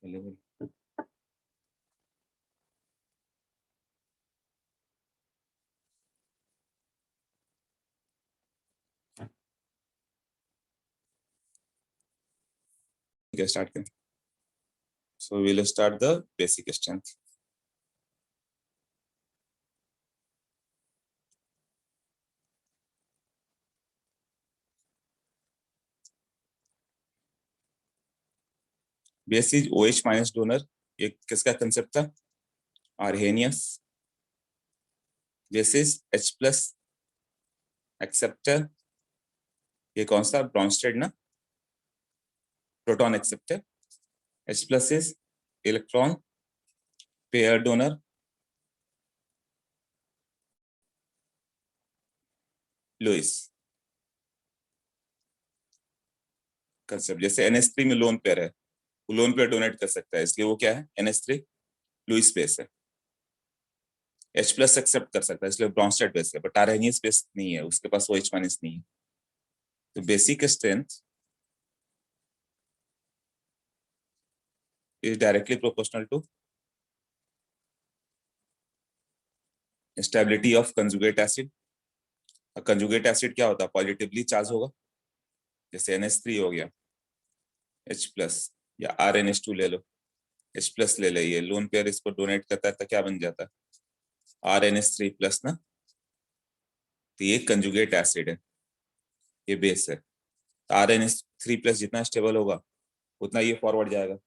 available. Okay, start करें. So we'll start the basic strength. Base is OH minus donor. ये किसका concept था? Arrhenius. Base is H plus acceptor. ये कौन सा? ब्रॉन्स्टेड ना. Proton acceptor. H plus is electron pair donor. Lewis concept. जैसे NH3 में लोन पेयर है, वो लोन पेयर डोनेट कर सकता है, इसलिए वो क्या है? NH3 लुइस बेस है. H प्लस एक्सेप्ट कर सकता है, इसलिए ब्रॉन्स्टेड बेस है. बट आर्हेनियस बेस नहीं है, उसके पास OH माइनस नहीं है. तो basic strength is directly proportional to stability of conjugate acid. Conjugate acid क्या होता है? पॉजिटिवली चार्ज होगा. जैसे NH3 हो गया, H प्लस, या RnH2 ले लो, H प्लस ले लो. ये लोन पेयर इसको डोनेट करता है तो क्या बन जाता है? RnH3 प्लस ना. तो ये कंजुगेट एसिड है, ये बेस है. RnH3 प्लस जितना स्टेबल होगा उतना ये फॉरवर्ड जाएगा.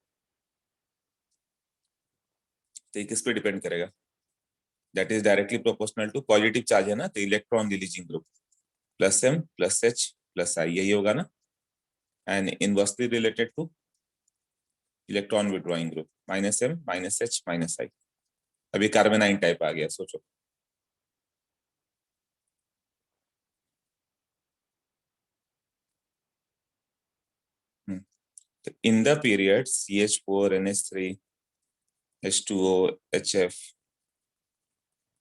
तो ये किस पे डिपेंड करेगा? That is directly proportional to positive charge है ना, तो electron releasing group plus M plus H plus I, यही होगा ना. And inversely related to electron withdrawing group minus M minus H minus I. अभी कार्बोनाइन टाइप आ गया, सोचो. In the period CH4 NH3 H2O HF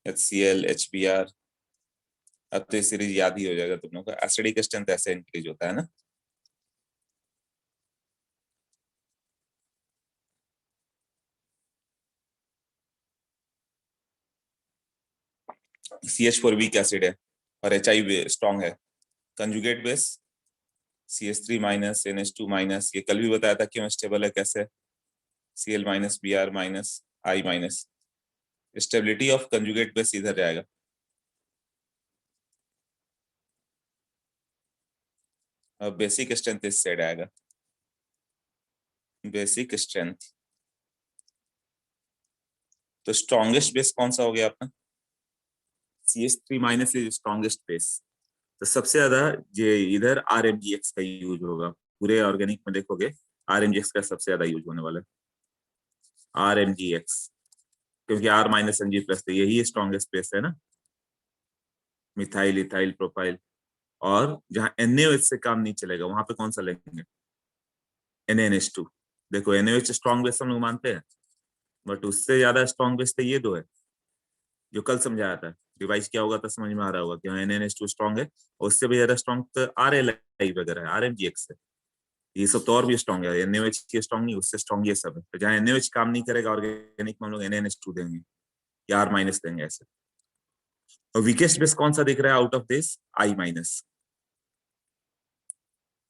HCl HBr. अब तो ये सीरीज याद ही हो जाएगा तुम लोग को. एसिडिक स्ट्रेंथ ऐसे इंक्रीज होता है ना. CH4 वीक एसिड है और HI स्ट्रॉन्ग है. Conjugate base CH3 minus NH2 minus, ये कल भी बताया था क्यों स्टेबल है, कैसे? Cl minus Br minus I minus. Stability of conjugate base इधर जाएगा. अब बेसिक स्ट्रेंथ इस साइड आएगा. Basic strength. तो स्ट्रॉन्गेस्ट बेस कौन सा हो गया अपना? CH3 minus is strongest base. तो सबसे ज्यादा ये इधर RMGX का यूज होगा. पूरे ऑर्गेनिक में देखोगे RMGX का सबसे ज्यादा यूज होने वाला है. RMGX, क्योंकि R माइनस Mg प्लस, तो यही स्ट्रॉन्गेस्ट बेस है ना. Methyl ethyl propyl. और जहां NaOH से काम नहीं चलेगा वहां पे कौन सा लेंगे? NaNH2. देखो NaOH स्ट्रॉन्ग बेस हम लोग मानते हैं, बट उससे ज्यादा स्ट्रॉन्ग बेस तो ये दो है जो कल समझाया था. रिवाइज क्या होगा तो समझ में आ रहा होगा कि NaNH2 स्ट्रॉन्ग है. और उससे भी ज्यादा स्ट्रॉन्ग तो RLI वगैरह है, RMGX है. ये सब तो और भी स्ट्रॉन्ग है. NaOH की स्ट्रॉन्ग नहीं, उससे स्ट्रॉन्ग ये सब है. तो जहाँ NaOH काम नहीं करेगा ऑर्गेनिक में हम लोग NaNH2 देंगे या R माइनस देंगे ऐसे. और वीकेस्ट बेस कौन सा दिख रहा है out of this? I minus.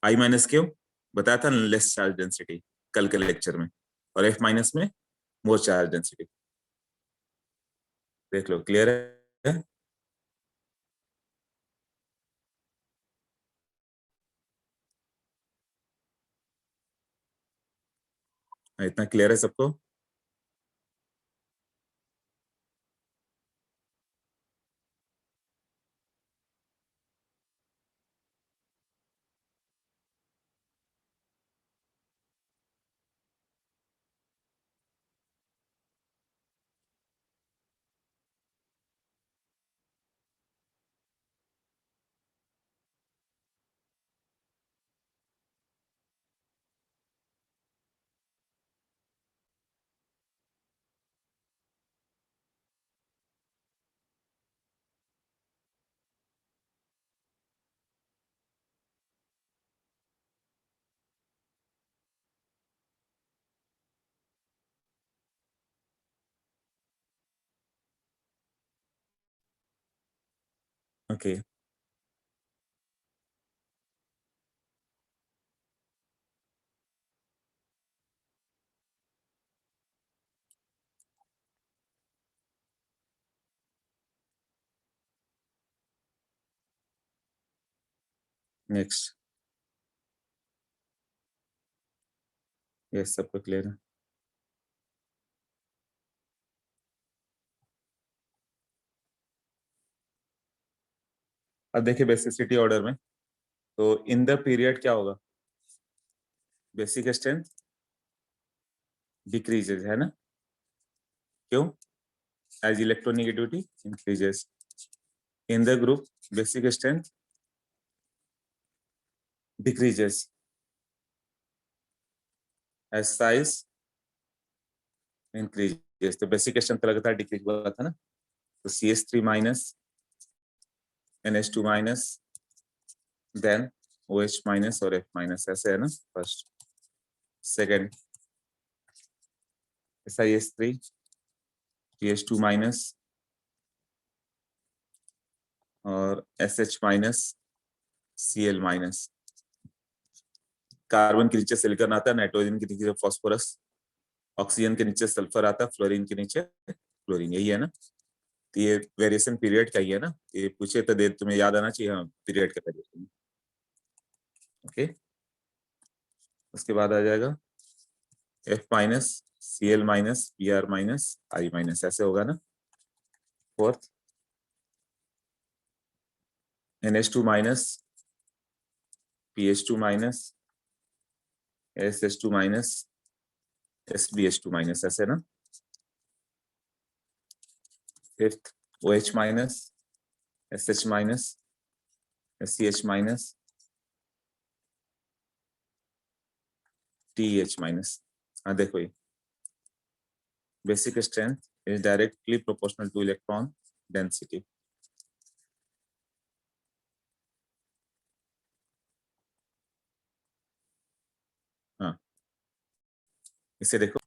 I minus क्यों बताया था? लेस चार्ज डेंसिटी कल के लेक्चर में. और F माइनस में मोर चार्ज डेंसिटी. देख लो, क्लियर है. इतना क्लियर है सबको? Okay next. यस, सबको क्लियर है। अब देखिए बेसिसिटी ऑर्डर में, तो इन द पीरियड क्या होगा, बेसिक स्ट्रेंथ डिक्रीजेज, है ना? क्यों? As electronegativity increases. In the group basic strength decreases as size increases. तो बेसिक स्ट्रेंथ लगातार डिक्रीज हुआ था ना, तो CH3 minus NH2 minus then OH minus और F माइनस, ऐसे है ना। First, second SiH3 CH2 minus और SH minus Cl minus. Carbon के नीचे सिलिकॉन आता है, नाइट्रोजन के नीचे फास्फोरस, ऑक्सीजन के नीचे सल्फर आता है, फ्लोरीन के नीचे क्लोरीन, यही है ना। तो ये वेरिएशन पीरियड का ही है ना, ये पूछे तो दे, तुम्हें याद आना चाहिए, हाँ पीरियड का वेरिएशन। ओके, उसके बाद आ जाएगा F minus Cl minus Br minus I minus, ऐसे होगा ना। Fourth NH2 minus PH2 minus SH2 minus SbH2 minus, ऐसे ना। Fifth OH minus SH minus SCH minus TH minus. हाँ देखो, ये basic strength is directly proportional two electron density. हाँ, इसे देखो,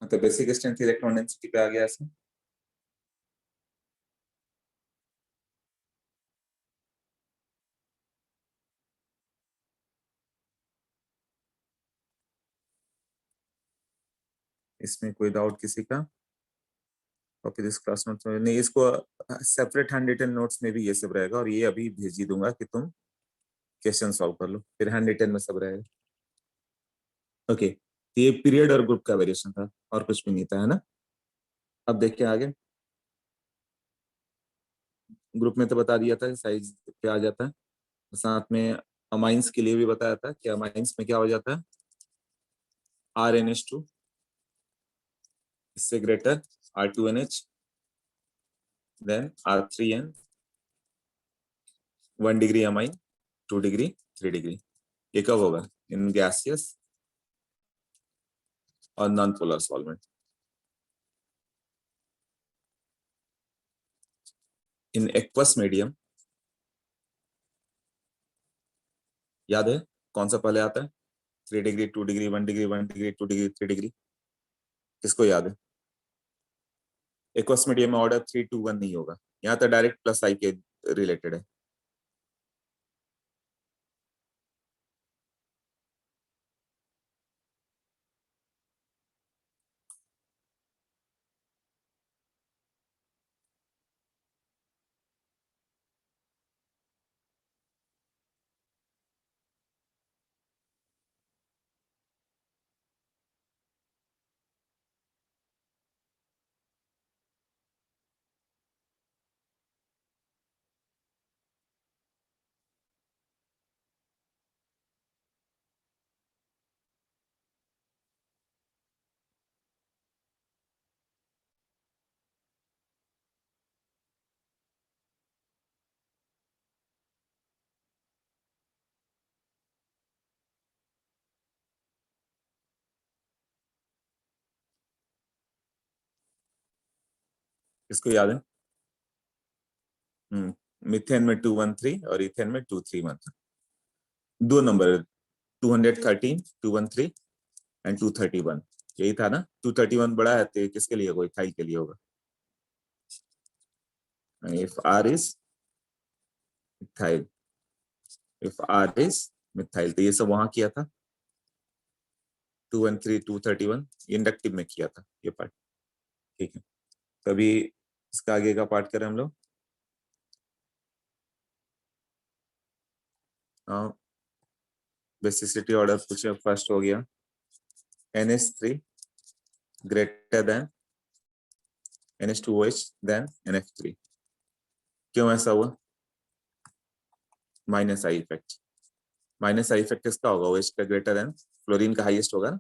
मतलब बेसिक स्ट्रेंथ इलेक्ट्रॉन डेंसिटी पे आ गया ऐसे। इसमें कोई डाउट किसी का? कॉपी दिस क्लास नोट्स में नहीं, इसको सेपरेट हैंड रिटन नोट्स में भी ये सब रहेगा, और ये अभी भेज ही दूंगा कि तुम क्वेश्चन सॉल्व कर लो, फिर हैंड रिटन में सब रहेगा। ओके, ये पीरियड और ग्रुप का वेरिएशन था, और कुछ भी नहीं था, है ना। अब देखिए आगे, ग्रुप में तो बता दिया था साइज क्या आ जाता है, साथ में अमाइंस के लिए भी बताया था कि अमाइंस में क्या हो जाता है, RnH2 इससे greater R2NH than R3N 1 degree amine, 2 degree, 3 degree. ये कब होगा? इन गैसियस और non polar solvent. In aqueous medium, याद है कौन सा पहले आता है? 3 degree, 2 degree, 1 degree, 1 degree, 2 degree, 3 degree. किसको याद है? एक्वस मीडियम में ऑर्डर 3 2 1 नहीं होगा, यहाँ तो डायरेक्ट प्लस आई के रिलेटेड है। किसको याद है? मिथेन में 213 और इथेन में 231। दो नंबर, 213, 213 एंड 231, यही था ना? 231 बड़ा है तो किसके लिए होगा? इथाइल के लिए होगा। If R is ethyl, if R is methyl, तो ये सब वहां किया था 213, 231 इंडक्टिव में किया था ये पार्ट। ठीक है, तभी इसका आगे का पार्ट करें हम लोग। बेसिसिटी ऑर्डर पूछे, फर्स्ट हो गया NH3 greater than NH2OH then NF3। क्यों ऐसा हुआ? Minus I effect. Minus I effect किसका होगा? OH का ग्रेटर देन फ्लोरीन का हाईएस्ट होगा ना।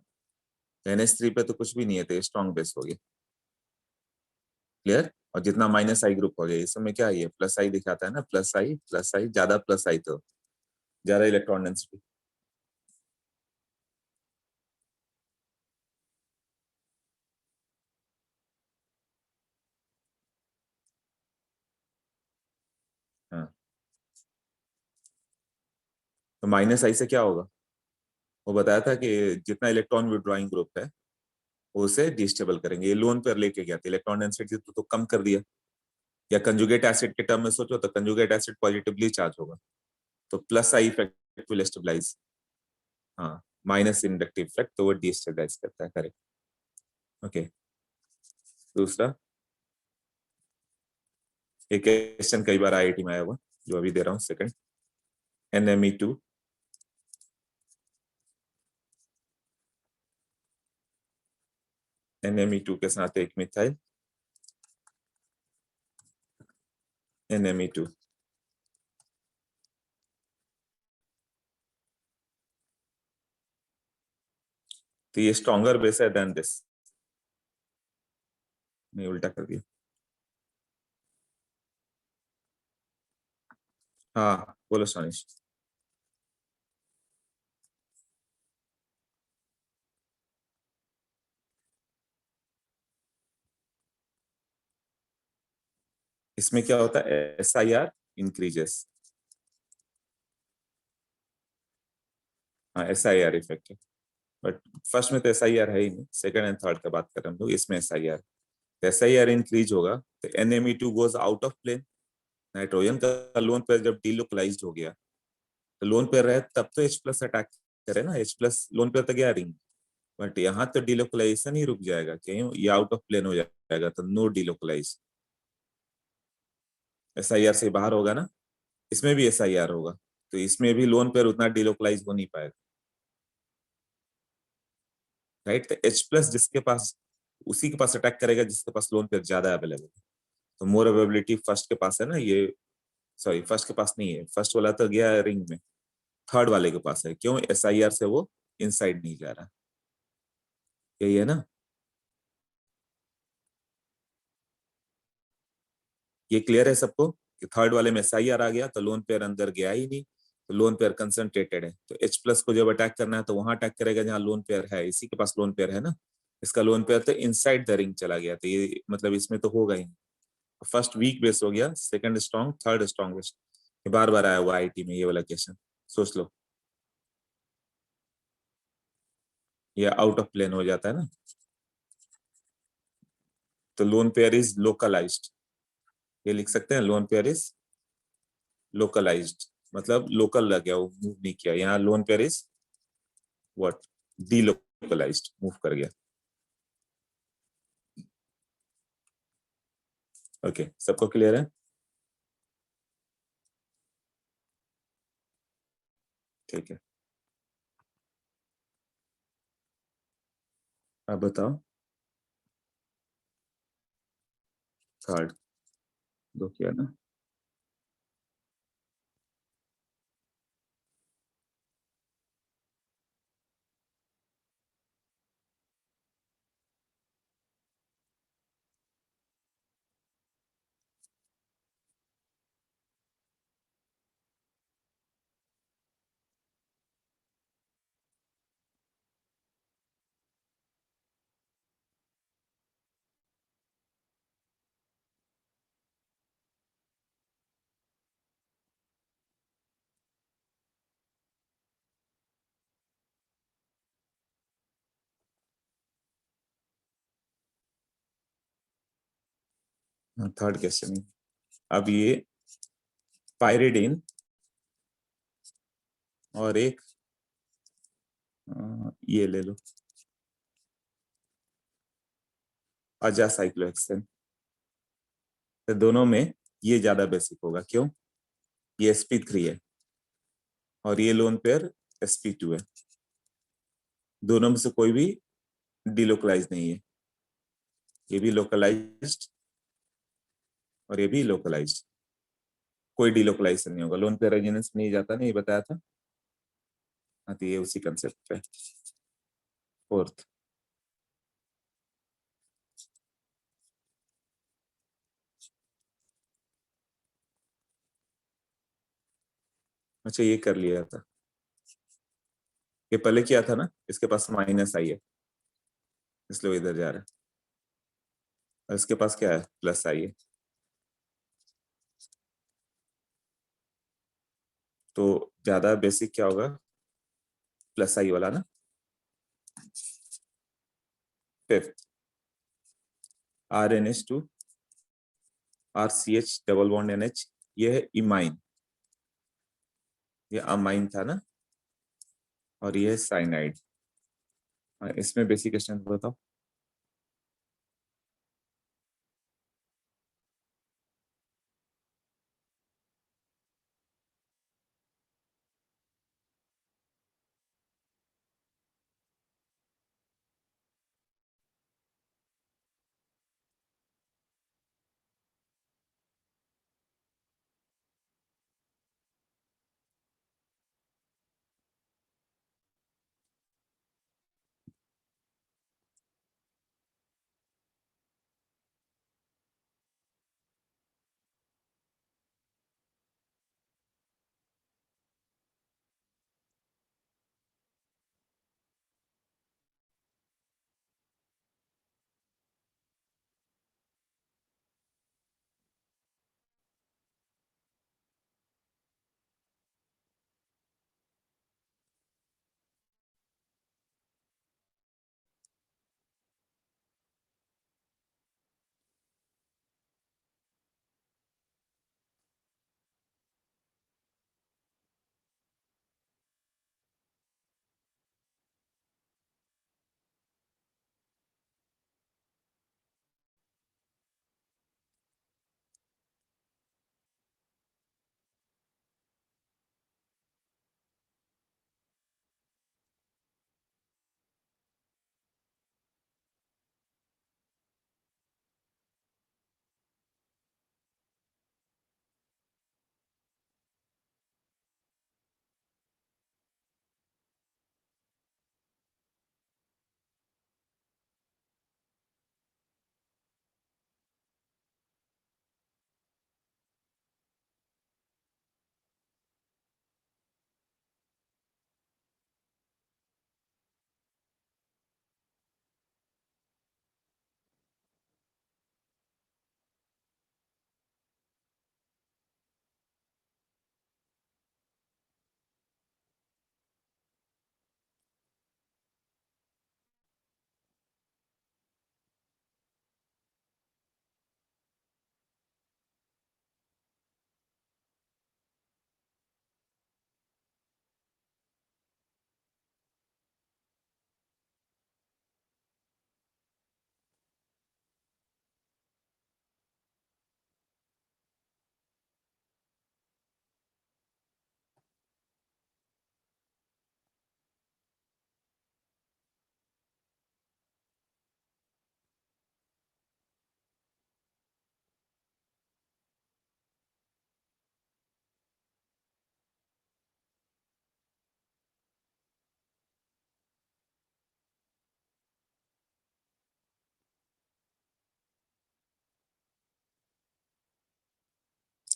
NH3 पे तो कुछ भी नहीं है, तो स्ट्रॉन्ग बेस हो गया। क्लियर? और जितना माइनस आई ग्रुप हो गया, इस समय क्या है, प्लस आई दिखाता है ना, प्लस आई प्लस आई, ज्यादा प्लस आई तो ज्यादा इलेक्ट्रॉन डेंसिटी। हाँ, तो माइनस आई से क्या होगा? वो बताया था कि जितना इलेक्ट्रॉन विड्रॉइंग ग्रुप है वो उसे डिस्टेबल करेंगे। ये लोन पर लेके गया था, इलेक्ट्रॉन डेंसिटी तो कम कर दिया। या कंजुगेट एसिड के टर्म में सोचो तो कंजुगेट एसिड पॉजिटिवली चार्ज होगा, तो plus I effect will stabilize. हाँ, माइनस इंडक्टिव इफेक्ट तो वो डिस्टेबलाइज करता है। करेक्ट। ओके, दूसरा एक क्वेश्चन कई बार आईआईटी में आया हुआ, जो अभी दे रहा हूँ सेकंड। NMe2 NMe2 के साथ एक मिथाइल NMe2, तो ये स्ट्रॉन्गर बेस है देन दिस। नहीं, उल्टा कर दिया। हाँ बोलो सोनिश। इसमें क्या होता है? SIR increases. हाँ, SIR इफेक्ट है, बट फर्स्ट में तो SIR है ही नहीं, सेकंड एंड थर्ड का बात कर रहे हम लोग। इसमें SIR, SIR इंक्रीज होगा तो NMe2 goes out of plane. Nitrogen का लोन पेयर जब डीलोकलाइज्ड हो गया, तो लोन पेयर रहे तब तो H प्लस अटैक करे ना, H प्लस लोन पेयर तक गया रिंग। बट यहाँ तो डीलोकलाइजेशन ही रुक जाएगा, क्यों? ये आउट ऑफ प्लेन हो जाएगा, तो नो डीलोकलाइज। SIR से बाहर होगा ना, इसमें भी SIR होगा, तो इसमें भी लोन पेयर उतना डीलोकलाइज हो नहीं पाएगा। राइट, तो H प्लस जिसके पास, उसी के पास अटैक करेगा जिसके पास लोन पेयर ज्यादा अवेलेबल है। तो मोर अवेबिलिटी फर्स्ट के पास है ना ये। सॉरी, फर्स्ट के पास नहीं है, फर्स्ट वाला तो गया रिंग में, थर्ड वाले के पास है। क्यों? SIR से वो इनसाइड नहीं जा रहा। यही है ना? ये क्लियर है सबको कि थर्ड वाले में SIR आ गया तो लोन पेयर अंदर गया ही नहीं, तो लोन पेयर कंसंट्रेटेड है। तो H प्लस को जब अटैक करना है तो वहां अटैक करेगा जहां लोन पेयर है, इसी के पास लोन पेयर है ना। इसका लोन पेयर तो इनसाइड द रिंग चला गया, तो ये मतलब इसमें तो होगा ही। फर्स्ट वीक बेस हो गया, सेकंड स्ट्रॉन्ग, थर्ड स्ट्रॉन्गेस्ट। ये बार बार आया हुआ आईटी में ये वाला क्वेश्चन, सोच लो। ये आउट ऑफ प्लेन हो जाता है ना, तो लोन पेयर इज लोकलाइज्ड। ये लिख सकते हैं, लोन पेयर इज लोकलाइज्ड, मतलब लोकल लग गया, वो मूव नहीं किया। यहाँ loan pair is what? Delocalised, move कर गया। ओके, सबको क्लियर है? ठीक है, अब बताओ। थर्ड दो किया ना? Third question. अब ये पायरिडीन और एक ये ले लो अजासाइक्लोहेक्सेन, तो दोनों में ये ज्यादा बेसिक होगा। क्यों? ये sp3 है और ये लोन पेयर sp2 है। दोनों में से कोई भी डिलोकलाइज नहीं है। ये भी लोकलाइज्ड और ये भी लोकलाइज्ड, कोई डिलोकलाइजेशन नहीं होगा। लोन पेयर रेजोनेंस में नहीं जाता, नहीं बताया था। हाँ, तो ये उसी कंसेप्ट पे। फोर्थ, अच्छा ये कर लिया था। ये पहले किया था ना, इसके पास माइनस आई है इसलिए वो इधर जा रहा है, और इसके पास क्या है? प्लस आई है। तो ज्यादा बेसिक क्या होगा? प्लस आई वाला ना। Fifth, RnH2 RCH double bond NH, ये है इमाइन, ये अमाइन था ना, और ये है साइनाइड। इसमें बेसिक स्ट्रेंथ बताओ।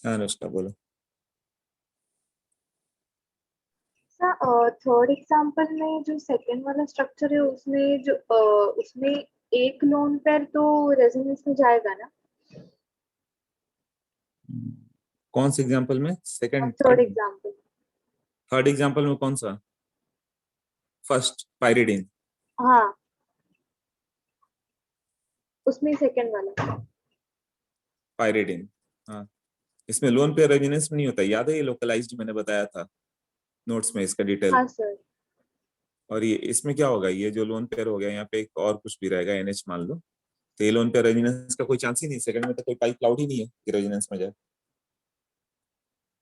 हाँ अनुष्का बोलो। थर्ड एग्जांपल में जो सेकंड वाला स्ट्रक्चर है उसमें जो उसमें एक लोन पेयर तो रेजोनेंस में जाएगा ना। कौन से एग्जांपल में? Second, third third? Example. Third example में कौन सा? First, pyridine. हाँ, उसमें सेकंड वाला। पायरिडिन। हाँ, इसमें लोन पेयर रेजोनेंस नहीं होता, याद है ये लोकलाइज्ड मैंने बताया था नोट्स में इसका डिटेल। हाँ सर। और ये इसमें क्या होगा, ये जो लोन पेयर हो गया यहाँ पे एक और कुछ भी रहेगा एनएच मान लो, तो ये लोन पेयर रेजोनेंस का कोई चांस ही नहीं, सेकंड में तो कोई पाई क्लाउड ही नहीं है कि रेजोनेंस में जाए।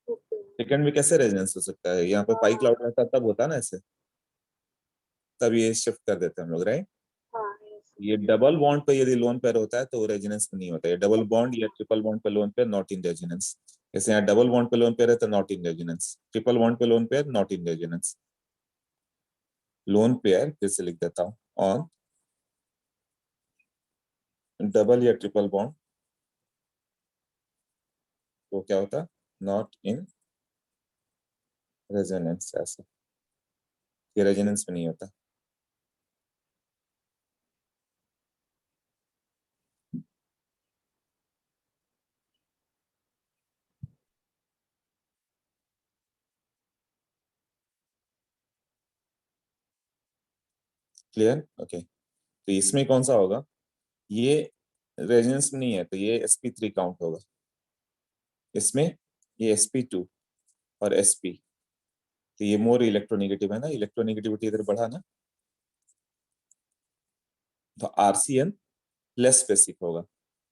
ओके। सेकंड में कैसे रेजोनेंस हो सकता है, यहाँ पे पाई क्लाउड रहता तब होता ना ऐसे, तब ये शिफ्ट कर देते हैं हम लोग, राइट। हाँ yes। ये डबल बॉन्ड पे यदि लोन पेयर होता है तो रेजोनेंस नहीं होता है, डबल बॉन्ड या ट्रिपल बॉन्ड पे lone pair not in resonance. जैसे यहाँ डबल बॉन्ड पे लोन पेयर है तो not in resonance, triple bond पे lone pair not in resonance. Lone pair फिर से लिख देता हूँ, ऑन डबल या ट्रिपल बॉन्ड तो क्या होता, नॉट इन रेजोनेंस, ऐसा ये रेजोनेंस में नहीं होता। Clear, okay. तो इसमें कौन सा होगा, ये रेजोनेंस में नहीं है तो ये sp3 काउंट होगा, इसमें ये sp2 और sp, तो ये मोर इलेक्ट्रोनेगेटिव है ना, इलेक्ट्रोनेगेटिविटी इधर बढ़ा ना, तो आरसीएन लेस स्पेसिफिक होगा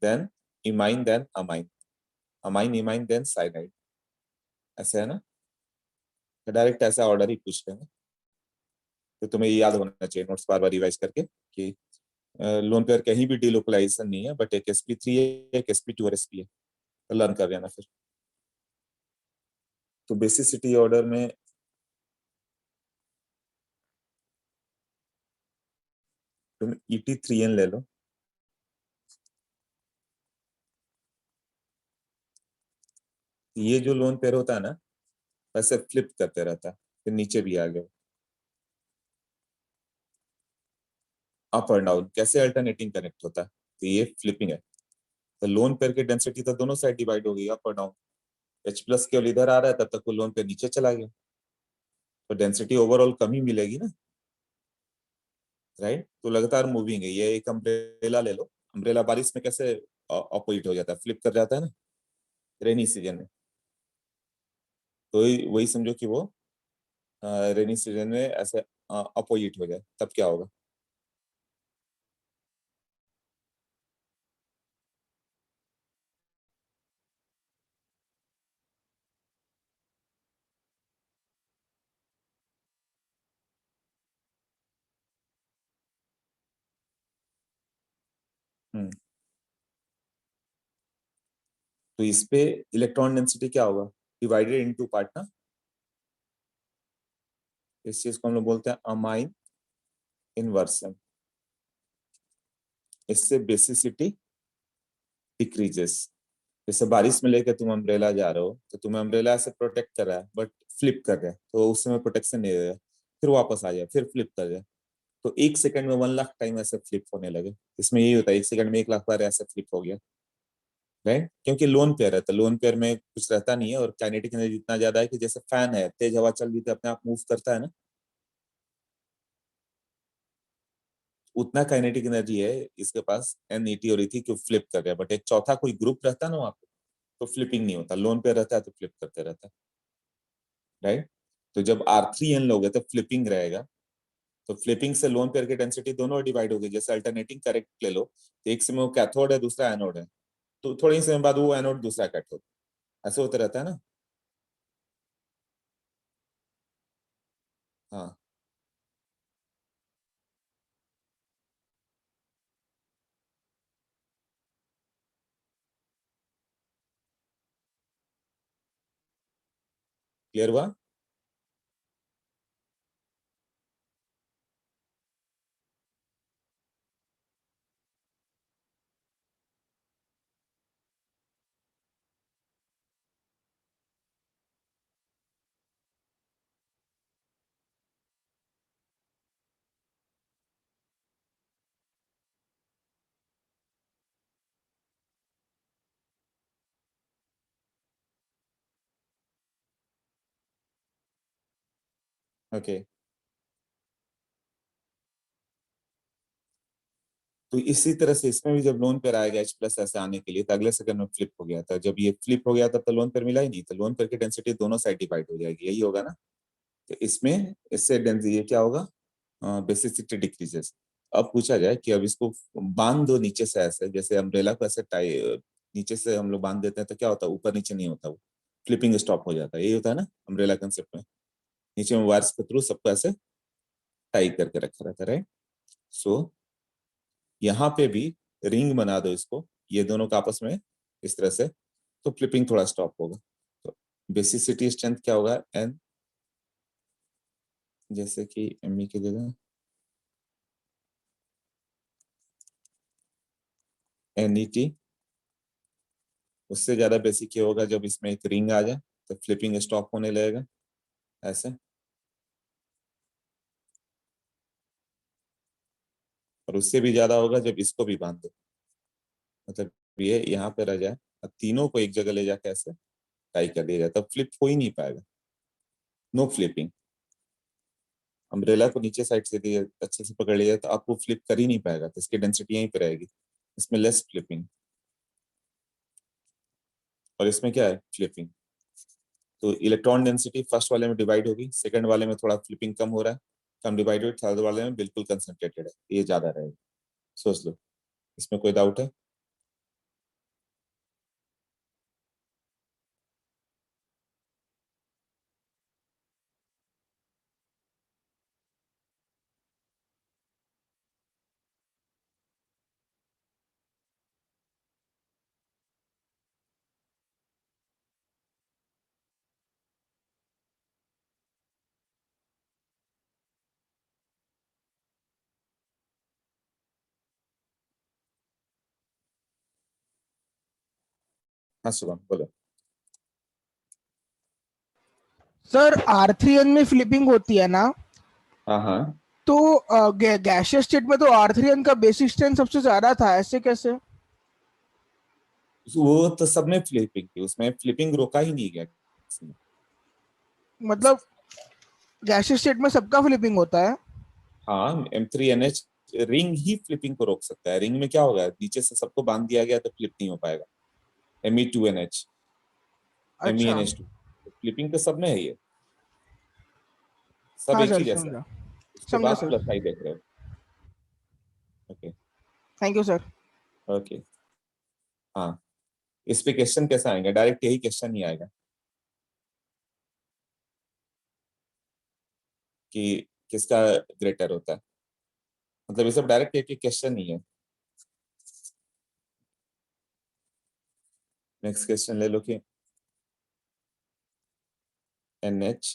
than imine than amine, amine imine than cyanide, ऐसे है ना। तो डायरेक्ट ऐसा ऑर्डर ही पूछ रहे हैं, तो तुम्हें ये याद होना चाहिए नोट्स बार बार रिवाइज करके कि लोन पेयर कहीं भी डिलोकलाइजेशन नहीं है, बट एक sp3 है, एक sp2 और sp है, तो लर्न कर लेना फिर। तो बेसिसिटी ऑर्डर में तुम ET3N ले लो, ये जो लोन पेयर होता है ना वैसे फ्लिप करते रहता है, फिर नीचे भी आ गया, अप और डाउन कैसे अल्टरनेटिंग कनेक्ट होता है, तो ये फ्लिपिंग है। तो लोन पेयर की डेंसिटी तो दोनों साइड डिवाइड हो गई, अप और डाउन, H प्लस केवल इधर आ रहा है तब तक वो लोन पेयर नीचे चला गया, तो डेंसिटी ओवरऑल कम ही मिलेगी ना, राइट। तो लगातार मूविंग है, ये एक अम्ब्रेला ले लो, अम्ब्रेला बारिश में कैसे अपोजिट हो जाता है, फ्लिप कर जाता है ना रेनी सीजन में, तो वही समझो कि वो रेनी सीजन में ऐसे अपोजिट हो जाए तब क्या होगा। हम्म, तो इस पे इलेक्ट्रॉन डेंसिटी क्या होगा, डिवाइडेड इनटू पार्ट ना, इस चीज को हम लोग बोलते हैं अमाइन इनवर्सन, इससे बेसिसिटी डिक्रीजेस। जैसे बारिश में लेकर तुम अम्ब्रेला जा रहे हो तो तुम्हें अम्ब्रेला से प्रोटेक्ट कर रहा है बट फ्लिप कर रहा है तो उस समय प्रोटेक्शन नहीं दे रहा, फिर वापस आ जाए फिर फ्लिप कर जाए, तो 1 सेकंड में 1 लाख टाइम ऐसे फ्लिप होने लगे। इसमें यही होता है 1 सेकंड में 1 लाख बार ऐसे फ्लिप हो गया, राइट। क्योंकि लोन पेयर है तो लोन पेयर में कुछ रहता नहीं है, और काइनेटिक एनर्जी इतना ज्यादा है कि जैसे फैन है, तेज हवा चल रही तो अपने आप मूव करता है ना, उतना काइनेटिक एनर्जी है इसके पास NET और ET, क्यों फ्लिप कर रहा है, बट एक चौथा कोई ग्रुप रहता है ना वहां पे तो फ्लिपिंग नहीं होता, लोन पे रहता है तो फ्लिप करते रहता है, राइट। तो जब R3N लोगे तो फ्लिपिंग रहेगा, तो फ्लिपिंग से लोन पेयर की डेंसिटी दोनों डिवाइड हो गई, जैसे अल्टरनेटिंग करेक्ट ले लो, तो एक समय वो कैथोड है दूसरा एनोड है, तो थोड़ी ही समय बाद वो एनोड दूसरा कैथोड, ऐसे होते रहता है ना। हाँ, क्लियर हुआ। ओके, तो इसी तरह से इसमें भी जब लोन पेयर आएगा H प्लस ऐसे आने के लिए, तो अगले सेकंड में फ्लिप हो गया था, जब ये फ्लिप हो गया था तो लोन पेयर मिला ही नहीं, तो लोन पेयर की डेंसिटी दोनों साइड डिवाइड हो जाएगी, यही होगा ना। तो इसमें इससे डेंसिटी ये क्या होगा, बेसिसिटी डिक्रीजेस। अब पूछा जाए कि अब इसको बांध दो नीचे से ऐसे, जैसे अम्ब्रेला को ऐसे टाई नीचे से हम लोग बांध देते हैं तो क्या होता है, ऊपर नीचे नहीं होता, वो फ्लिपिंग स्टॉप हो जाता है, यही होता है ना अम्ब्रेला कंसेप्ट में। नीचे में वायर्स के थ्रू सबको ऐसे टाई करके रखा रहता है, राइट। सो यहाँ पे भी रिंग बना दो इसको, ये दोनों का आपस में इस तरह से, तो फ्लिपिंग थोड़ा स्टॉप होगा। तो बेसिसिटी स्ट्रेंथ क्या होगा, एन, जैसे कि एम की जगह एन ई टी, उससे ज्यादा बेसिक ये होगा जब इसमें एक रिंग आ जाए तो फ्लिपिंग स्टॉप होने लगेगा ऐसे, और उससे भी ज्यादा होगा जब इसको भी बांध दो, मतलब ये यहाँ पे रह जाए और तीनों को एक जगह ले जाके ऐसे टाई कर दिया जाए, तब फ्लिप हो ही नहीं पाएगा, नो फ्लिपिंग। अम्ब्रेला को नीचे साइड से दिए अच्छे से पकड़ लिया तो आपको फ्लिप कर ही नहीं पाएगा, तो इसकी डेंसिटी यहीं पे रहेगी, इसमें लेस फ्लिपिंग, और इसमें क्या है फ्लिपिंग। तो इलेक्ट्रॉन डेंसिटी फर्स्ट वाले में डिवाइड होगी, सेकंड वाले में थोड़ा फ्लिपिंग कम हो रहा है, कम डिवाइड हुई, थर्ड वाले में बिल्कुल कंसंट्रेटेड है, ये ज्यादा रहेगा। सोच लो, इसमें कोई डाउट है। हाँ शुभम बोलो। सर R3N में फ्लिपिंग होती है ना, हाँ हाँ, तो गैशियस स्टेट में तो R3N का बेसिक स्ट्रेंथ सबसे ज्यादा था, ऐसे कैसे? वो तो सब में फ्लिपिंग थी, उसमें फ्लिपिंग रोका ही नहीं गया किसी ने। मतलब गैशियस स्टेट में सबका फ्लिपिंग होता है? हाँ, M3NH रिंग ही फ्लिपिंग को रोक सकता है, रिंग में क्या होगा, नीचे से सबको बांध दिया गया तो फ्लिप नहीं हो पाएगा। Me2NH, अच्छा। MENH2, फ्लिपिंग तो सब में है ये, सब हाँ एक ही सर, जैसा है। समझा। उसके समझा बाद सर। प्लस आई देख रहे हो। Okay. Thank you sir. Okay. हाँ, इस पे क्वेश्चन कैसा आएगा, डायरेक्ट यही क्वेश्चन ही आएगा कि किसका ग्रेटर होता है, मतलब ये सब डायरेक्ट एक क्वेश्चन ही है। नेक्स्ट क्वेश्चन ले लो कि NH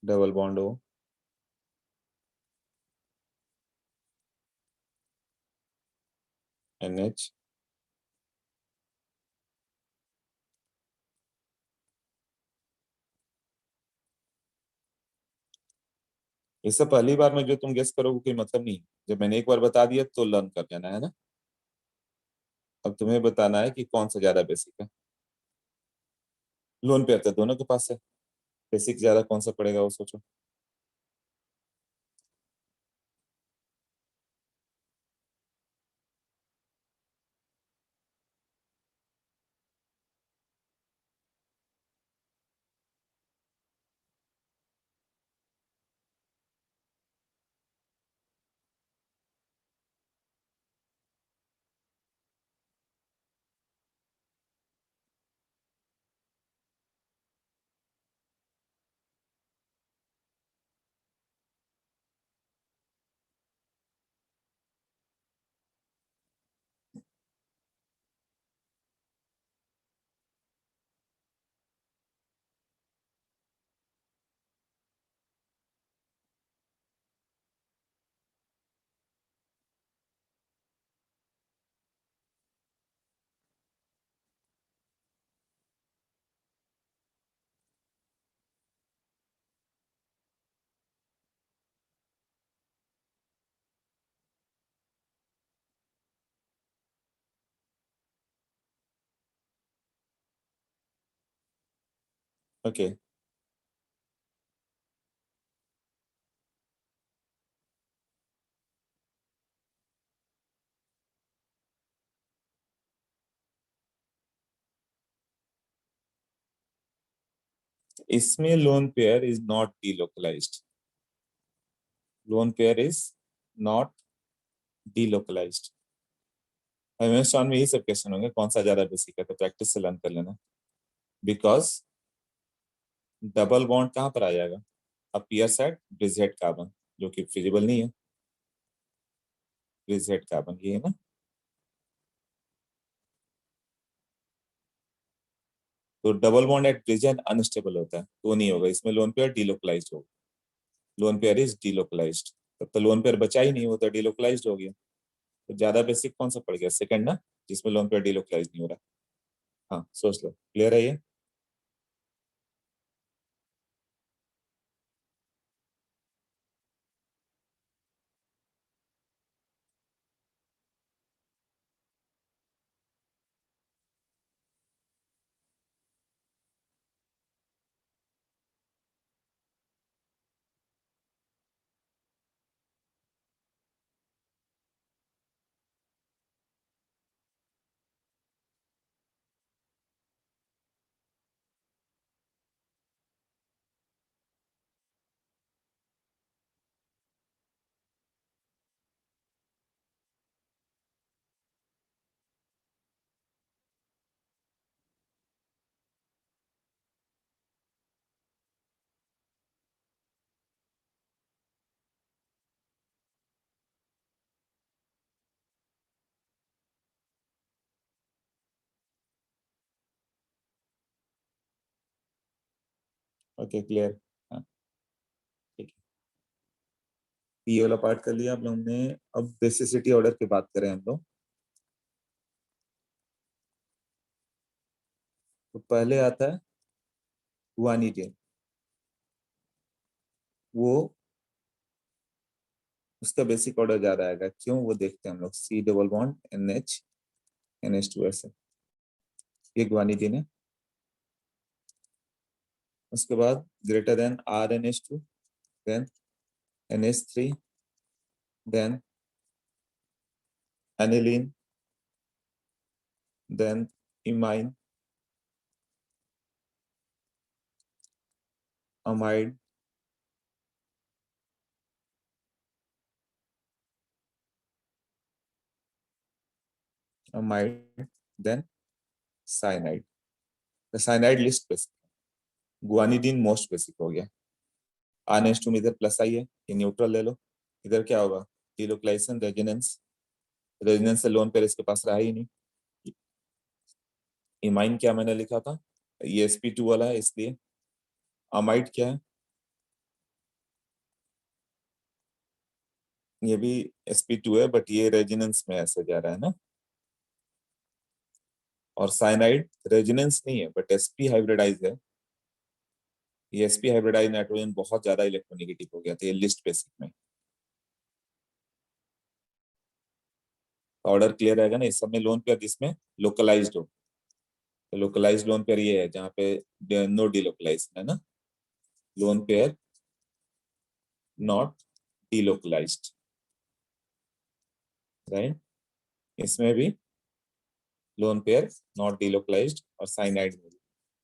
double bond O, NH ये सब पहली बार में जो तुम गेस करोगे कोई मतलब नहीं, जब मैंने एक बार बता दिया तो लर्न कर जाना है ना। अब तुम्हें बताना है कि कौन सा ज्यादा बेसिक है, लोन पे आता है दोनों के पास है, बेसिक ज्यादा कौन सा पड़ेगा वो सोचो। ओके। इसमें lone pair is not delocalized. Loan pair is not delocalized. MS में यही सब क्वेश्चन होंगे, कौन सा ज्यादा बेसिक है, तो प्रैक्टिस से लर्न कर लेना. बिकॉज डबल बॉन्ड कहाँ पर आ जाएगा, अपीयर्स एट ब्रिजहेड कार्बन, जो कि फिजिबल नहीं है. ब्रिजहेड कार्बन ये है ना. तो double bond at bridgehead unstable होता है, तो नहीं होगा. इसमें लोन पेयर डिलोकलाइज्ड होगा. Lone pair is delocalized. तब तो लोन पेयर बचा ही नहीं, वो तो डिलोकलाइज्ड हो गया. तो ज्यादा बेसिक कौन सा पड़ गया, सेकंड ना, जिसमें लोन पेयर डिलोकलाइज नहीं हो रहा. हाँ सोच लो, क्लियर है ये. Okay clear. हाँ ठीक है. ये वाला पार्ट कर लिया आप लोगों ने. अब बेसिसिटी ऑर्डर की बात करें हम लोग. तो पहले आता है गुआनिडीन. वो उसका बेसिक ऑर्डर ज्यादा आएगा, क्यों वो देखते हैं हम लोग. सी डबल बॉन्ड NH2 ऐसे, ये गुआनिडीन है. उसके बाद greater than RNH2, than NH3, than aniline, then imine, amide, then cyanide. The cyanide least basic, guanidine most basic हो गया. RNH2 में इधर प्लस आई है, ये न्यूट्रल ले लो. इधर क्या होगा, डिलोकलाइजेशन, रेजोनेंस. रेजोनेंस से लोन पेयर इसके पास रहा ही नहीं. इमाइन क्या मैंने लिखा था, ये sp2 वाला है इसलिए. अमाइड क्या है, ये भी sp2 है, बट ये रेजोनेंस में ऐसे जा रहा है ना. और साइनाइड रेजोनेंस नहीं है, बट sp हाइब्रिडाइज है. ये sp हाइब्रिडाइज नाइट्रोजन बहुत ज्यादा इलेक्ट्रोनेगेटिव हो गया, तो ये लिस्ट बेसिक में. ऑर्डर क्लियर रहेगा ना. इस सब में लोन पेयर जिसमें लोकलाइज्ड हो, तो लोकलाइज्ड लोन पेयर ये है जहाँ पे नो डिलोकलाइज है ना. Lone pair not delocalized, right. इसमें भी लोन पेयर नॉट डिलोकलाइज्ड, और साइनाइड में भी.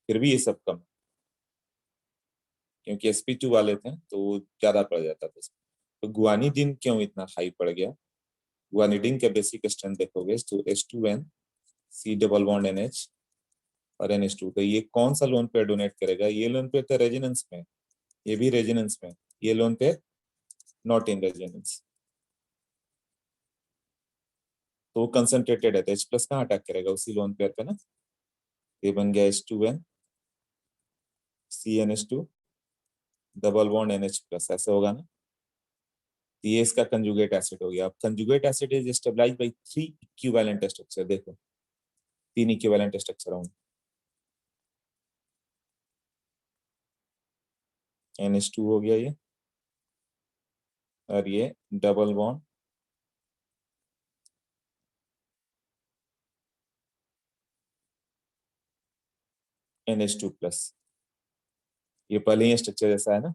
फिर भी ये सब कम है, क्योंकि sp2 वाले थे तो ज्यादा पड़ जाता था इसमें. तो गुआनिडीन क्यों इतना हाई पड़ गया. गुआनिडीन के बेसिक स्ट्रेंथ देखोगे तो H2N, C double bond NH और NH2. तो ये कौन सा लोन पेयर डोनेट करेगा, ये लोन पेयर तो रेजोनेंस में, ये भी रेजोनेंस में. ये loan pair not in resonance, तो कंसंट्रेटेड है, तो H प्लस कहाँ अटैक करेगा, उसी लोन पेयर पे ना. ये बन गया H2N CNH2 double bond NH plus, ऐसे होगा ना. ये इसका कंजुगेट एसिड हो गया. अब conjugate acid is stabilized by 3 equivalent structure. देखो 3 इक्विवेलेंट स्ट्रक्चर होंगे. NH2 हो गया ये, और ये डबल बॉन्ड NH2 प्लस. ये पहले ही स्ट्रक्चर जैसा है ना.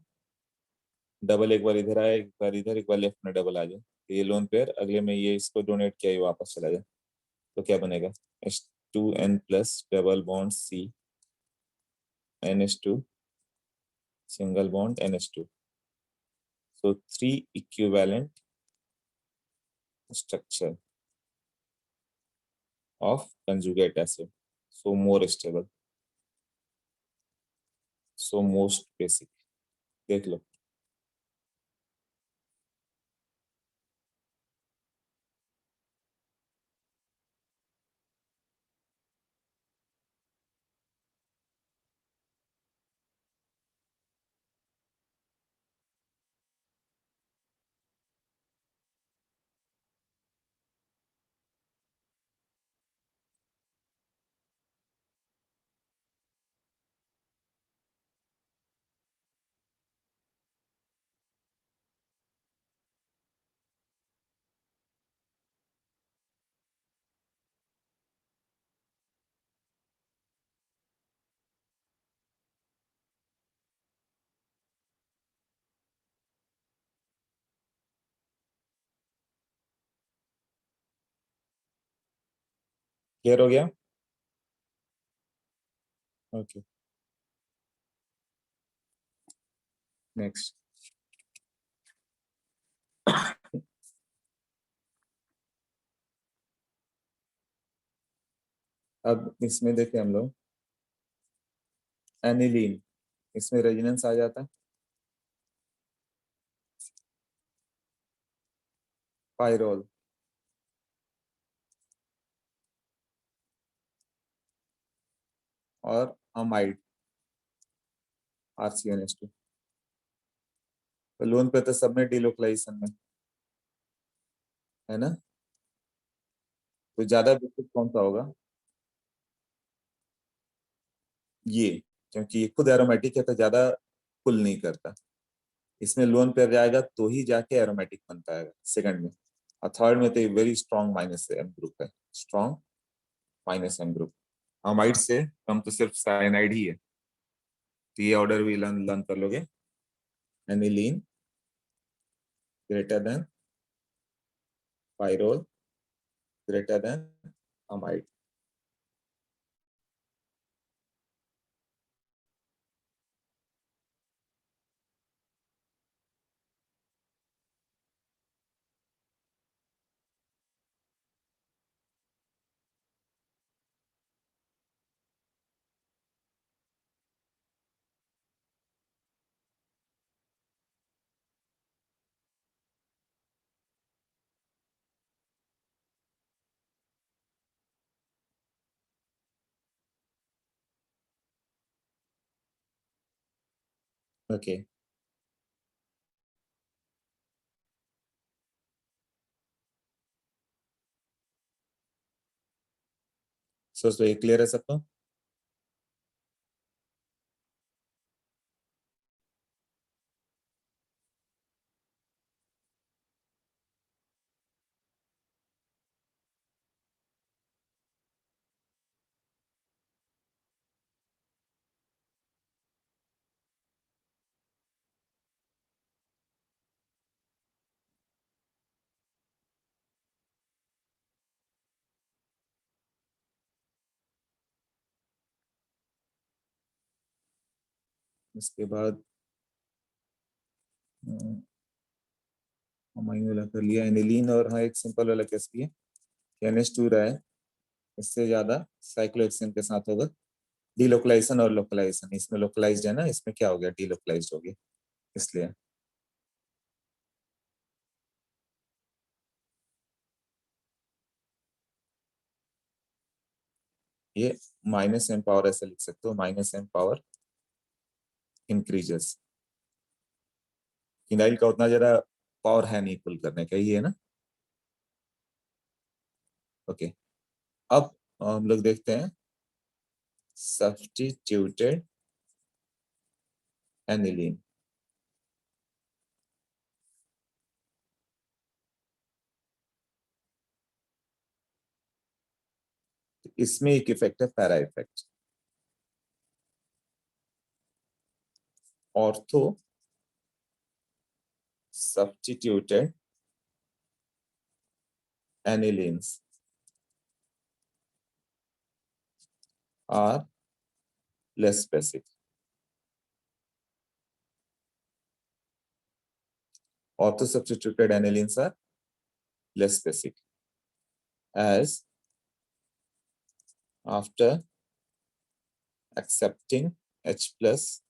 डबल एक बार इधर आए, एक बार इधर, एक बार लेफ्ट में डबल आ जाए, तो ये लोन पेयर अगले में ये इसको डोनेट किया, ये वापस चला जाए. तो क्या बनेगा, H2N plus double bond C NH2 single bond NH2. So 3 equivalent structure of conjugate acid. So more stable. So most basic. देख लो. क्लियर हो गया? ओके. नेक्स्ट. अब इसमें देखें हम लोग एनिलीन, इसमें रेजोनेंस आ जाता है. पायरोल, और अमाइड RCNH2. तो लोन पे तो सब में डिलोकलाइजेशन में है ना. तो ज्यादा बेसिक कौन सा होगा? ये, क्योंकि ये खुद एरोमेटिक है तो ज्यादा पुल नहीं करता. इसमें लोन पे जाएगा तो ही जाके एरोमेटिक बन पाएगा सेकंड में. और थर्ड में तो very strong minus M group है. Strong minus M group. Amide से कम तो सिर्फ साइनाइड ही है. तो ये ऑर्डर भी लर्न लर्न कर लोगे. Aniline greater than pyrrole greater than amide. Okay. So ये क्लियर है सबको? इसके बाद अमाइन वाला कर लिया. एनिलीन और हाँ एक सिंपल वाला केस भी है. NH2 रहा है, इससे ज्यादा साइक्लोहेक्सेन के साथ होगा. डीलोकलाइजेशन और लोकलाइजेशन, इसमें लोकलाइज्ड है ना, इसमें क्या हो गया? डीलोकलाइज्ड हो गया. इसलिए ये माइनस एम पावर ऐसे लिख सकते हो. Minus M power increases. Phenyl का उतना ज्यादा पावर है नहीं पुल करने का, ये है ना. ओके. अब हम लोग देखते हैं सब्स्टिट्यूटेड एनिलीन. इसमें एक इफेक्ट है para effect. Ortho substituted anilines are less basic. Ortho substituted anilines are less basic, as after accepting H plus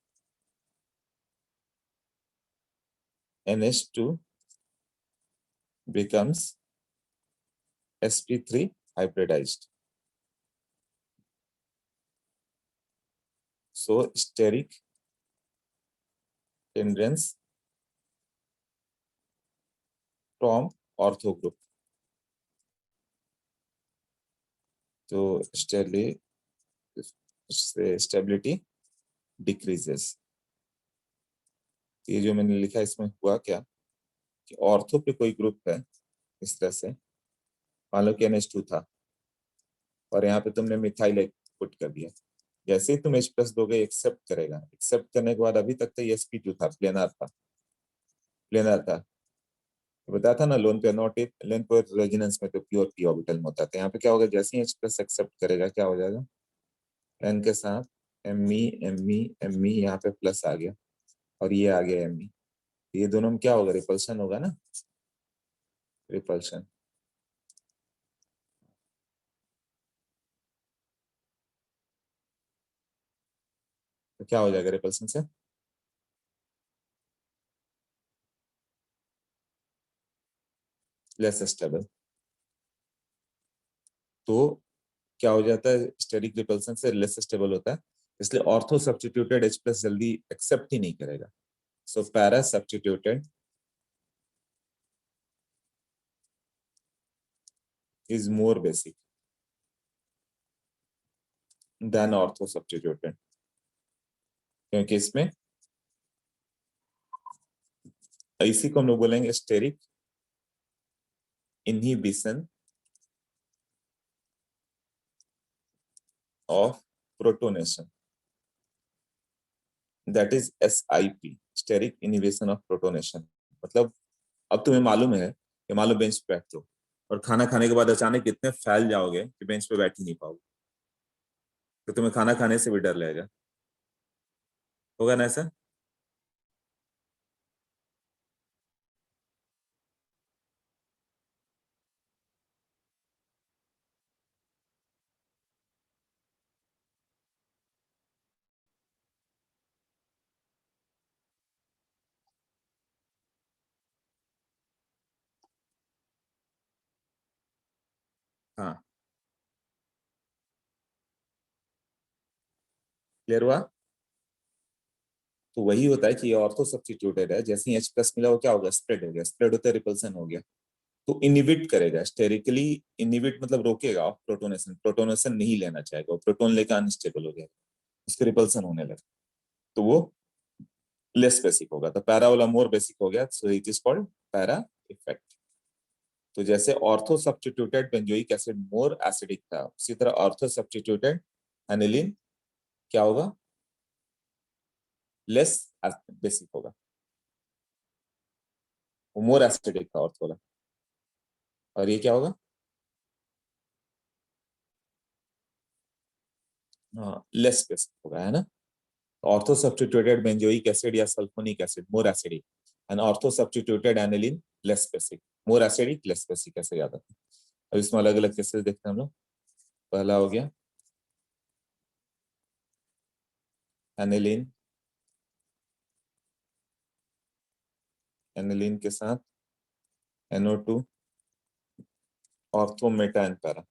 NH2 becomes sp3 hybridized. So steric hindrance from ortho group. So stability decreases. ये जो मैंने लिखा इसमें हुआ क्या कि ortho पे कोई ग्रुप है इस तरह से, मान लो कि NH2 था और यहाँ पे तुमने मिथाइल एक पुट कर दिया, जैसे ही तुम H प्लस दोगे एक्सेप्ट करेगा, एक्सेप्ट करने के बाद अभी तक तो ये sp2 था, प्लेनर था, बताया था ना लोन पे नॉट इट लेन पर रेजोनेंस में तो प्योर p ऑर्बिटल में होता है। यहाँ पे क्या होगा, जैसे ही H प्लस एक्सेप्ट करेगा क्या हो जाएगा, n के साथ Me यहाँ पे प्लस आ गया और ये आ गया Me, ये दोनों में क्या होगा, रिपल्शन होगा ना, रिपल्शन। तो क्या हो जाएगा रिपल्शन से, लेस स्टेबल। तो क्या हो जाता है, स्टेरिक रिपल्सन से लेस स्टेबल होता है, इसलिए ऑर्थो सब्स्टिट्यूटेड H प्लस जल्दी एक्सेप्ट ही नहीं करेगा। So para substituted is more basic than ortho substituted, क्योंकि इसमें इसी को हम लोग बोलेंगे steric inhibition of protonation, that is SIP, steric inhibition of protonation. मतलब अब तुम्हें मालूम है कि मान लो बेंच पे बैठते हो और खाना खाने के बाद अचानक इतने फैल जाओगे कि बेंच पे बैठ ही नहीं पाओगे, तो तुम्हें खाना खाने से भी डर लगेगा, होगा ना ऐसा। हाँ, क्लियर हुआ। तो वही होता है कि ये ऑर्थो सब्स्टिट्यूटेड है, जैसे ही H प्लस मिला वो क्या होगा, स्प्रेड हो गया, स्प्रेड होता है रिपल्सन हो गया, तो इनिबिट करेगा, स्टेरिकली इनिबिट मतलब रोकेगा प्रोटोनेशन, प्रोटोनेशन नहीं लेना चाहेगा, वो प्रोटोन लेकर अनस्टेबल हो गया, उसके रिपल्सन होने लगा, तो वो लेस बेसिक होगा, तो पैरा वाला मोर बेसिक हो गया, so it is called para effect. तो जैसे ortho substituted benzoic acid more acidic था, उसी तरह ऑर्थो सब्स्टिट्यूटेड एनिलीन क्या होगा, लेस बेसिक होगा, वो मोर एसिडिक था ऑर्थो वाला, और ये क्या होगा, लेस बेसिक होगा, है ना। ऑर्थो सब्स्टिट्यूटेड बेंजोइक एसिड या sulphonic acid more acidic, and ortho substituted aniline less basic, more acidic less basic, ऐसे याद आता है। अब इसमें अलग अलग केसेस देखते हैं हम लोग। पहला हो गया एनिलीन, एनिलीन के साथ NO2 ortho Meta and para,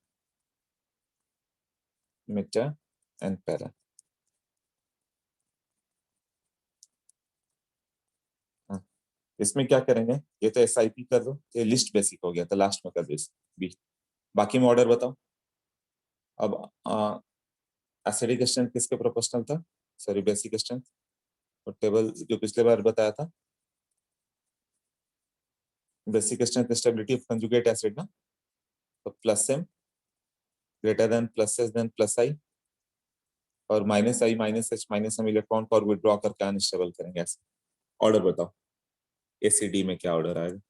Meta and para. हाँ, इसमें क्या करेंगे, ये तो SIP कर दो, ये लिस्ट बेसिक हो गया, तो लास्ट में कर दो बी, बाकी में ऑर्डर बताओ। अब एसिडिक स्ट्रेंथ किसके प्रोपोर्शनल था, सॉरी बेसिक स्ट्रेंथ, और टेबल जो पिछले बार बताया था, basic strength stability of conjugate acid ना, तो plus m greater than plus s than plus i, और minus i minus h minus m electron को विड्रॉ करके अनस्टेबल करेंगे, ऐसे। ऑर्डर बताओ ACD में क्या ऑर्डर आएगा।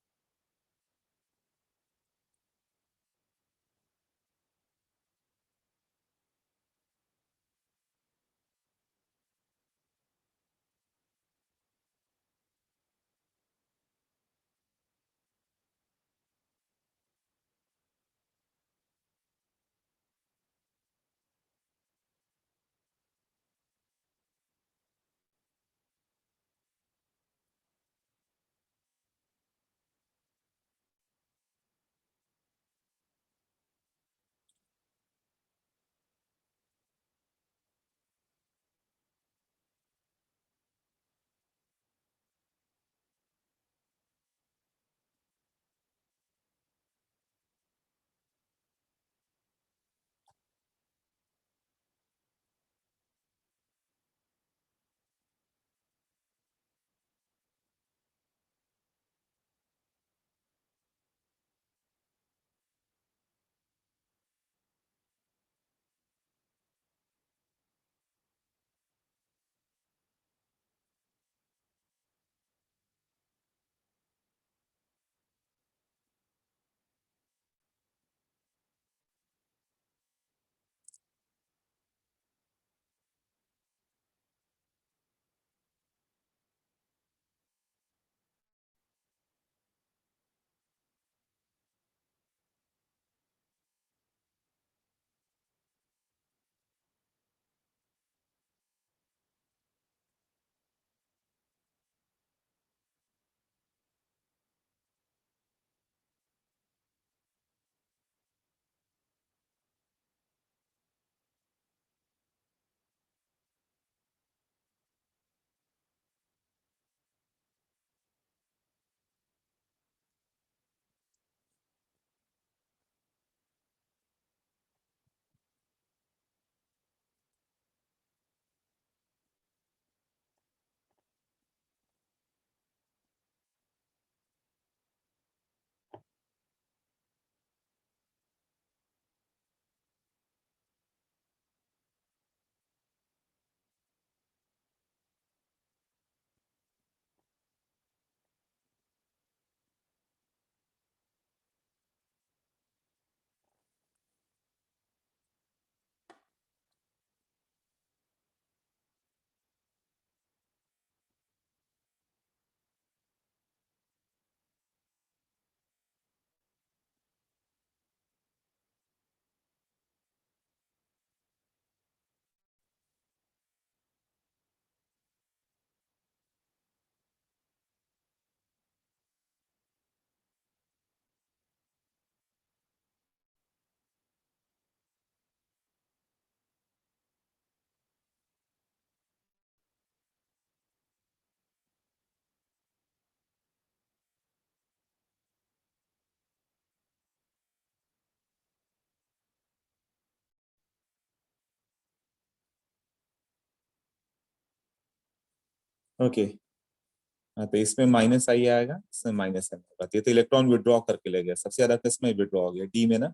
ओके। हाँ, तो इसमें माइनस आई आएगा, इसमें माइनस एन होगा, तो ये तो इलेक्ट्रॉन विड्रॉ करके ले गया, सबसे ज्यादा किस में विड्रॉ हो गया, डी में ना,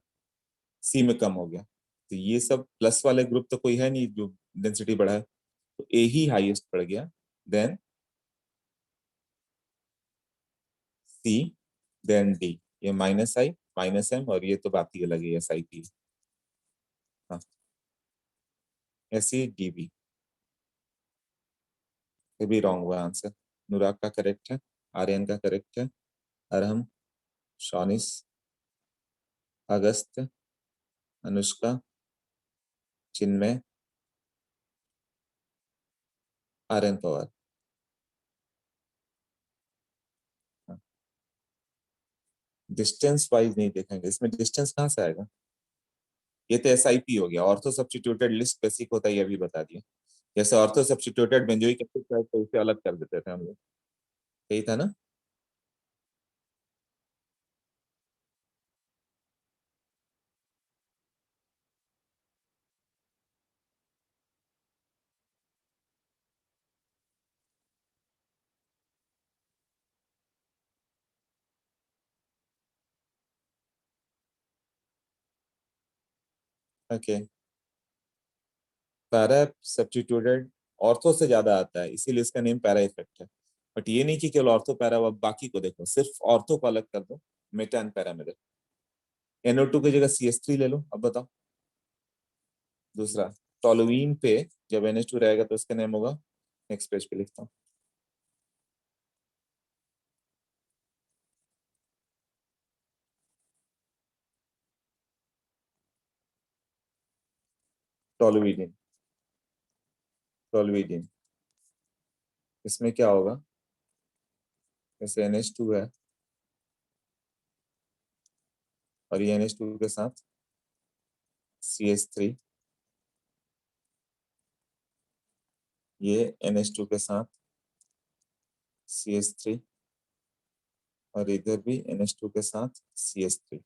सी में कम हो गया। तो ये सब प्लस वाले ग्रुप तो कोई है नहीं जो डेंसिटी बढ़ा है, तो ए ही हाईएस्ट पड़ गया, देन सी, देन डी। ये माइनस आई माइनस एम, और ये तो बात ही अलग है, एस आई पी। हाँ, एस सी डी बी। ये भी रॉन्ग हुआ आंसर। अनुराग का करेक्ट है, आर्यन का करेक्ट है, अरहम, शॉनिस, अगस्त, अनुष्का, चिन्मय, आर्यन पवार। डिस्टेंस वाइज नहीं देखेंगे, इसमें डिस्टेंस कहाँ से आएगा, ये तो एसआईपी हो गया, ऑर्थो सब्स्टिट्यूटेड लिस्ट बेसिक होता है, ये भी बता दिया। जैसे ऑर्थो सब्स्टिट्यूटेड बेंजोइक एसिड था, तो इसे अलग कर देते थे हम लोग, यही था ना। ओके, पैरा सब्स्टिट्यूटेड ऑर्थो से ज्यादा आता है, इसीलिए इसका नेम पैरा इफेक्ट है। बट ये नहीं कि केवल ऑर्थो पैरा, अब बाकी को देखो, सिर्फ ऑर्थो को अलग कर दो, मेटा एंड पैरा में देखो, NO2 की जगह CH3 ले लो, अब बताओ। दूसरा, टोलुइन पे जब NH2 रहेगा तो इसका नेम होगा, नेक्स्ट पेज पे लिखता हूँ, टोलुइडिन। टोलुइडिन, इसमें क्या होगा, जैसे NH2 है, और ये NH2 के साथ CH3, ये NH2 के साथ CH3, और इधर भी NH2 के साथ CH3।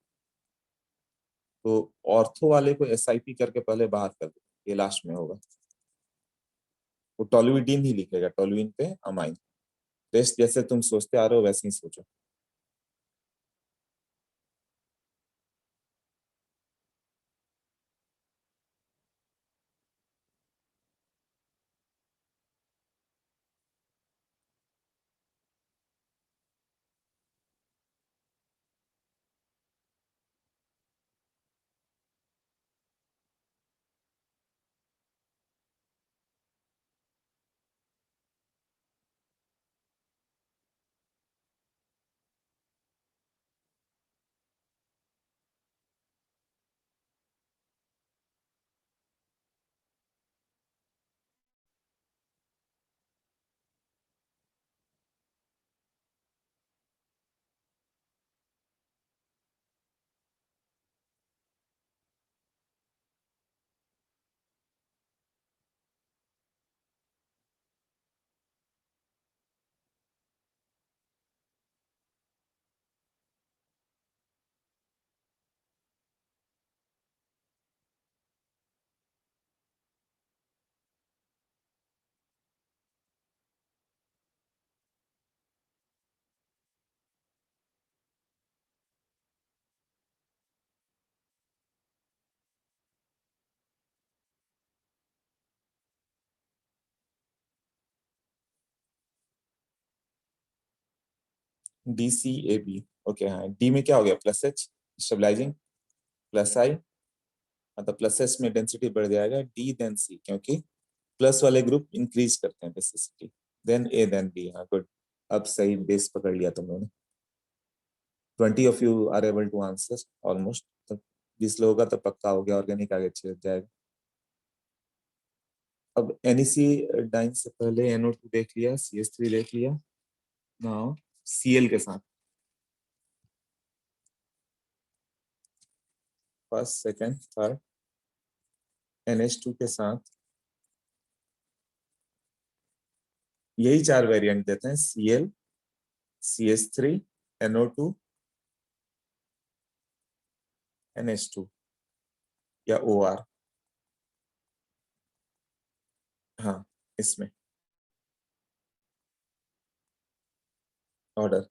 तो ऑर्थो वाले को SIP करके पहले बाहर कर दो, ये लास्ट में होगा, वो टोलुइडिन ही लिखेगा, टोलुइन पे अमाइन। रेस्ट जैसे तुम सोचते आ रहे हो वैसे ही सोचो। DCAB, okay. हाँ, डी में क्या हो गया, प्लस H, स्टेबलाइजिंग, प्लस आई, मतलब प्लस एस में डेंसिटी बढ़ जाएगा, डी देन सी, क्योंकि प्लस वाले ग्रुप इंक्रीज करते हैं basicity, then A then B. हाँ, गुड, अब सही बेस पकड़ लिया तुम लोगों ने। 20 of you are able to answer almost, तो 20 लोगों का तो पक्का हो गया, ऑर्गेनिक आगे चल जाएगा। अब NEC डाइन से पहले NO2 देख लिया, CH3 देख लिया, नाउ Cl के साथ, फर्स्ट सेकंड थर्ड, NH2 के साथ यही चार वेरिएंट देते हैं, Cl, CH3, NO2, NH2 या OR। हाँ, इसमें ऑर्डर।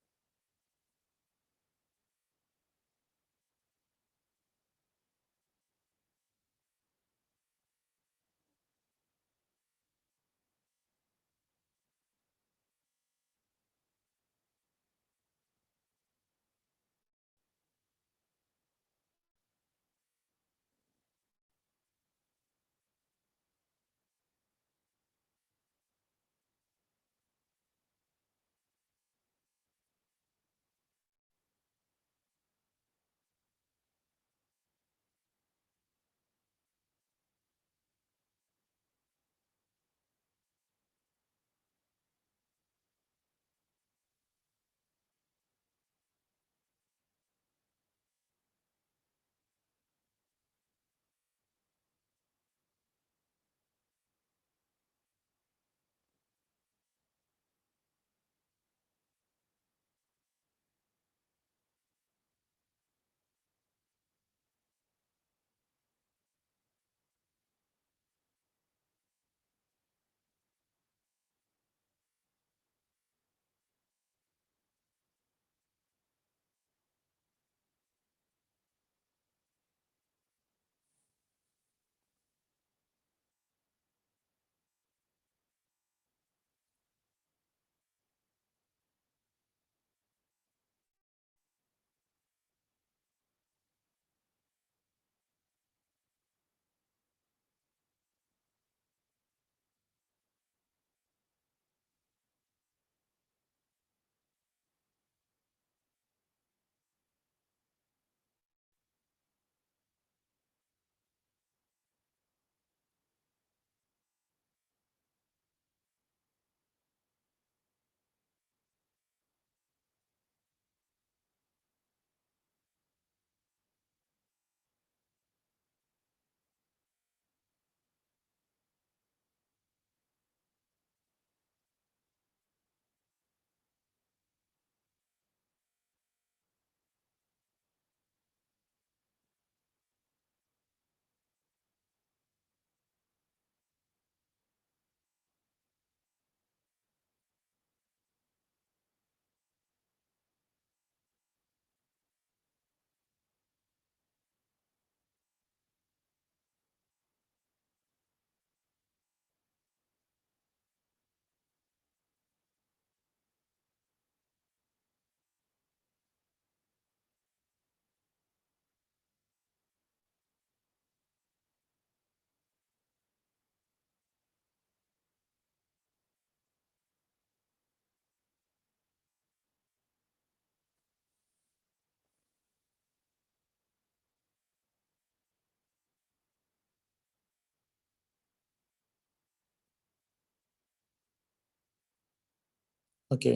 ओके,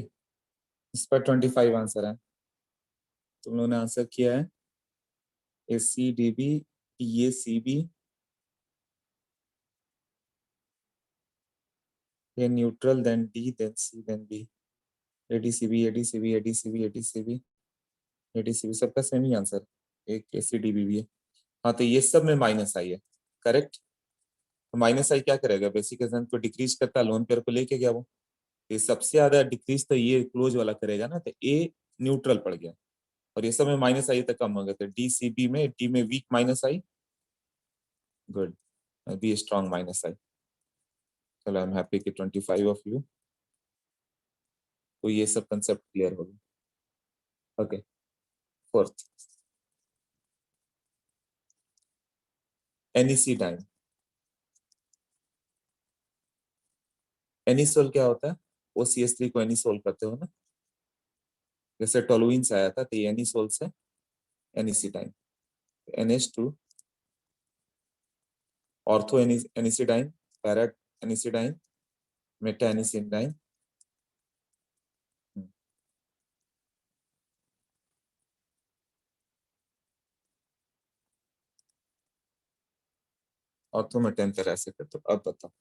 इस पर 25 आंसर है। तुम लोगों ने आंसर किया है ACDB, EACB, then neutral, then D, then C, then B, ADCB, ADCB, ADCB, ADCB, ADCB, सबका सेम ही आंसर, एक ACDB भी है। हाँ, तो ये सब में माइनस आई है, करेक्ट। तो माइनस आई क्या करेगा, बेसिक एजेंट को डिक्रीज करता, लोन पेयर को लेके गया वो, ये सबसे ज्यादा डिक्रीज तो ये क्लोज वाला करेगा ना, तो ए न्यूट्रल पड़ गया, और ये सब में माइनस आई तो कम हो गया, तो DCB में, डी में weak minus I, good, B strong minus I. चलो, आई एम हैप्पी कि 25 ऑफ यू तो ये सब कंसेप्ट क्लियर हो गया। Okay, fourth, NEC time. Anisole क्या होता है, वो CS3 को एनिसोल करते हो ना, जैसे टोलुइन से आया था, तो ये एनिसोल से NEC time, NH2 ortho anisidine, para anisidine, meta anisidine, ortho में 10 तरह से करते हो। अब बताओ,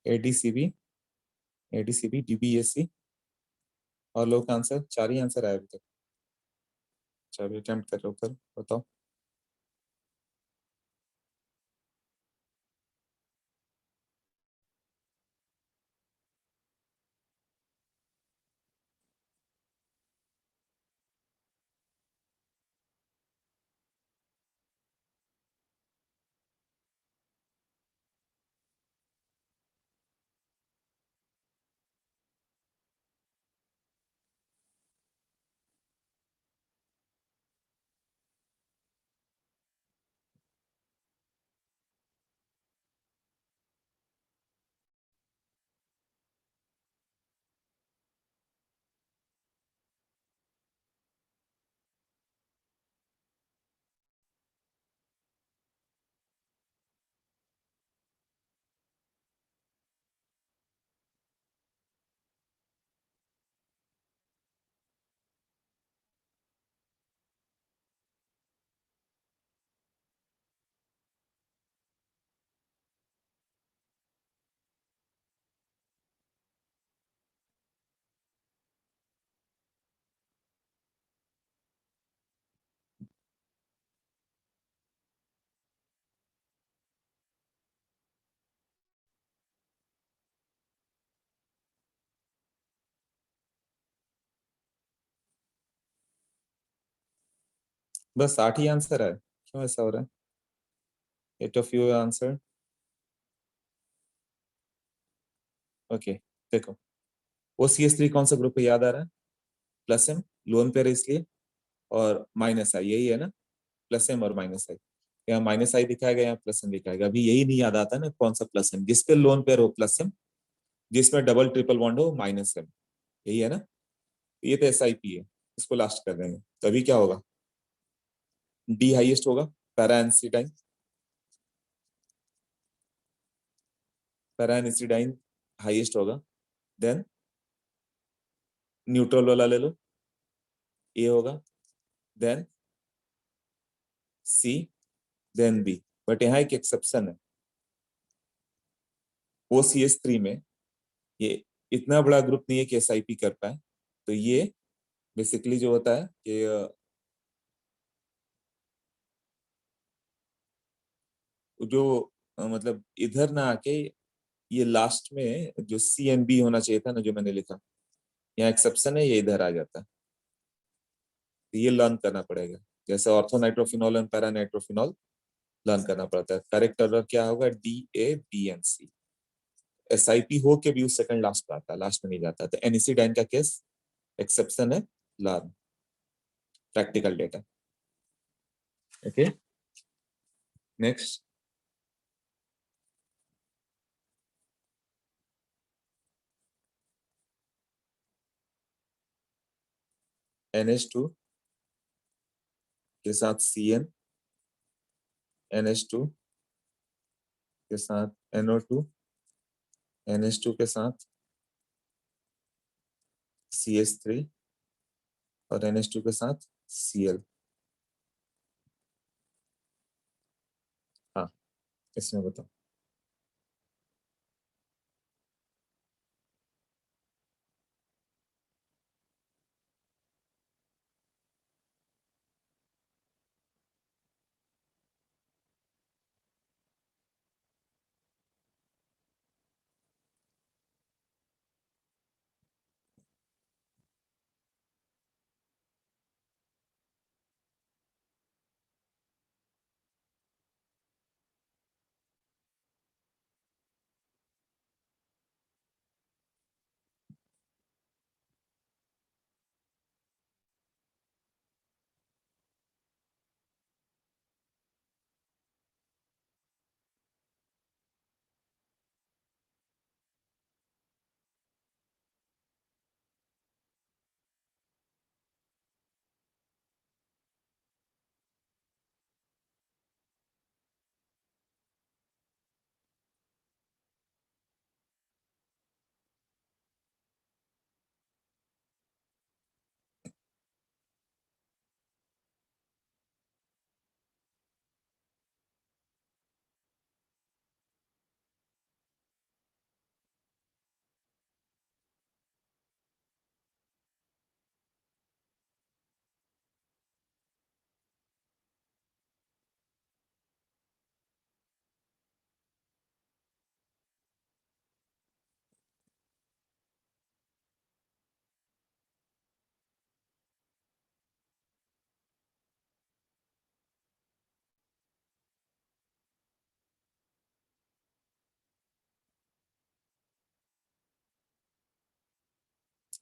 एडीसीबी, डीबीएससी और लोग का आंसर 4 ही आंसर आया अभी तक। चलो अटेम्प्ट कर लो, कर बताओ। बस 8 ही आंसर है, क्यों ऐसा हो रहा है? 8 ऑफ यू आंसर। ओके, देखो वो CS3 कौन सा ग्रुप है याद आ रहा है? प्लस एम, लोन पेयर इसलिए, और माइनस आई, यही है ना? प्लस एम और माइनस आई। यहाँ माइनस आई दिखाएगा, यहाँ प्लस एम दिखाएगा। अभी यही नहीं याद आता ना कौन सा प्लस एम, जिस पे लोन पेयर हो प्लस एम, जिसमें डबल ट्रिपल बॉन्ड हो माइनस एम, यही है ना? ये तो SIP है, इसको लास्ट कर देंगे। तो अभी क्या होगा? डी हाईएस्ट होगा, para anisidine, para anisidine highest होगा। देन न्यूट्रल वाला ले लो, ए होगा, then C, then B. But यहाँ एक एक्सेप्शन है, OCH3 में ये इतना बड़ा ग्रुप नहीं है कि SIP कर पाए। तो ये बेसिकली जो होता है कि जो मतलब इधर ना आके ये लास्ट में जो CNB होना चाहिए था ना, जो मैंने लिखा, यहाँ एक्सेप्शन है, ये इधर आ जाता है। तो ये लर्न करना पड़ेगा, जैसे ऑर्थोनाइट्रोफिनॉल एंड पैरानाइट्रोफिनॉल लर्न करना पड़ता है। करेक्ट ऑर्डर क्या होगा? DABNC। SIP हो के भी उस सेकंड लास्ट आता है, लास्ट में नहीं जाता। तो एनिसिडाइन का केस एक्सेप्शन है, learn practical data. Okay, next. NH2 के साथ CN, NH2 के साथ NO2, NH2 के साथ CH3 और NH2 के साथ Cl। हाँ, इसमें बताओ।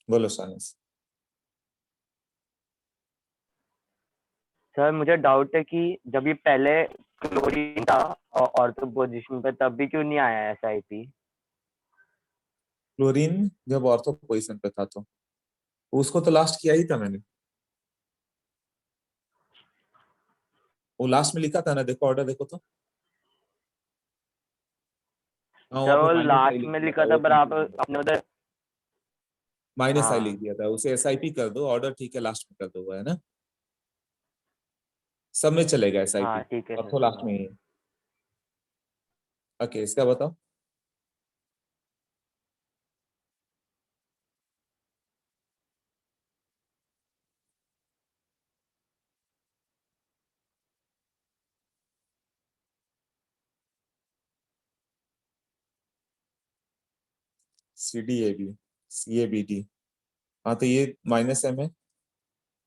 बोलो साइंस। सर मुझे डाउट है कि जब ये पहले क्लोरीन था ऑर्थो पोजीशन पे, तब भी क्यों नहीं आया SIP? क्लोरीन जब ऑर्थो पोजीशन पे था तो उसको तो लास्ट किया ही था मैंने। वो लास्ट में लिखा था ना, देखो ऑर्डर देखो तो। हाँ, सर वहाँ वो पे माइनस आई लास्ट लिख में दिया था, लिखा था, वो पर आप कंफ्यूजन। अपने उधर। माइनस आई हाँ लिख दिया था, उसे एसआईपी कर दो, ऑर्डर ठीक है लास्ट में कर दो, वो है ना। सब में चलेगा हाँ एसआईपी। ठीक है और सर। तो लास्ट में ही है। ओके, इसका बताओ। C D A B, C A B D. हाँ तो ये माइनस एम है,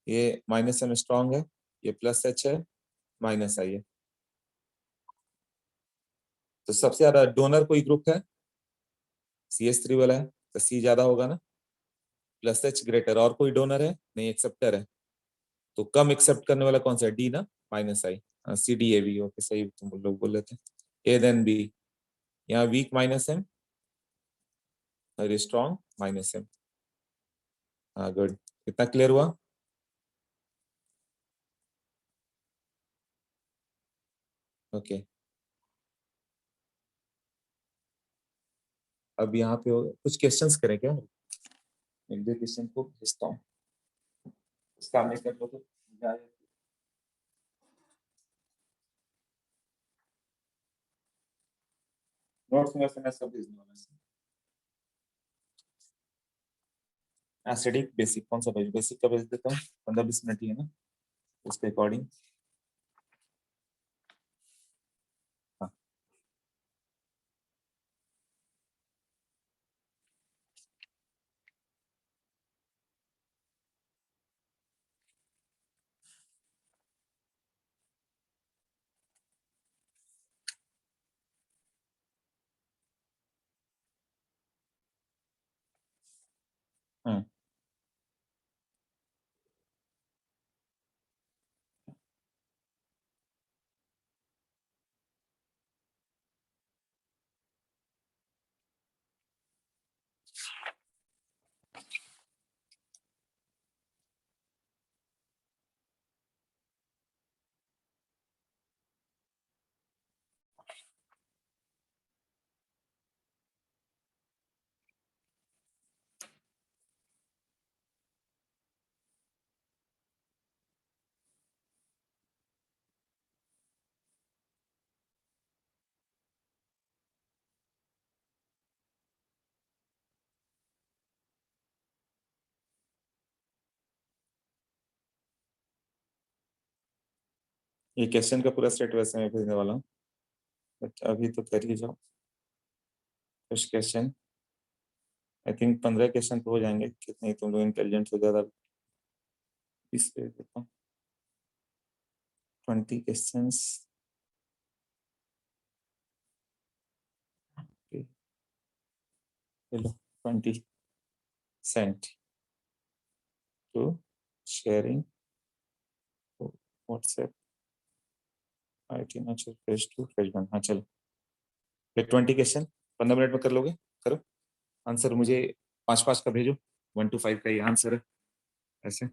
ये माइनस एम स्ट्रॉन्ग है, ये प्लस एच है, माइनस आई है। तो सबसे ज्यादा डोनर कोई ग्रुप है, सी एस थ्री वाला है, तो सी ज्यादा होगा ना। प्लस एच ग्रेटर, और कोई डोनर है नहीं, एक्सेप्टर है। तो कम एक्सेप्ट करने वाला कौन सा है, डी ना, minus I. C D A B, okay सही तुम लोग बोल रहे थे। ए देन बी, यहाँ वीक माइनस एम और स्ट्रॉन्ग माइनस एम। हाँ गुड, कितना क्लियर हुआ। ओके, अब यहाँ पे कुछ क्वेश्चंस करें क्या, एक दो क्वेश्चन को भेजता हूँ, उसका मैं कर लो तो मजा आएगा। नोट्स में मैं सब भेज दूंगा वैसे। एसिडिक बेसिक कौन सा भेज, बेसिक का भेज देता हूँ, 15-20 मिनट ही है ना उसके अकॉर्डिंग। हाँ, हाँ। ये क्वेश्चन का पूरा सेट वैसे मैं भेजने वाला हूँ, बट अभी तो कर ही जाओ कुछ क्वेश्चन। आई थिंक 15 क्वेश्चन तो हो जाएंगे, कितने तुम लोग इंटेलिजेंट हो, ज्यादा इस पे देता हूँ 20 क्वेश्चंस। चलो 20 sent to sharing WhatsApp IT nature page 2 page 1। हाँ चलो, ये 20 क्वेश्चन 15 मिनट में कर लोगे, करो। आंसर मुझे 5-5 का भेजो, 1 to 5 का ये आंसर है ऐसे।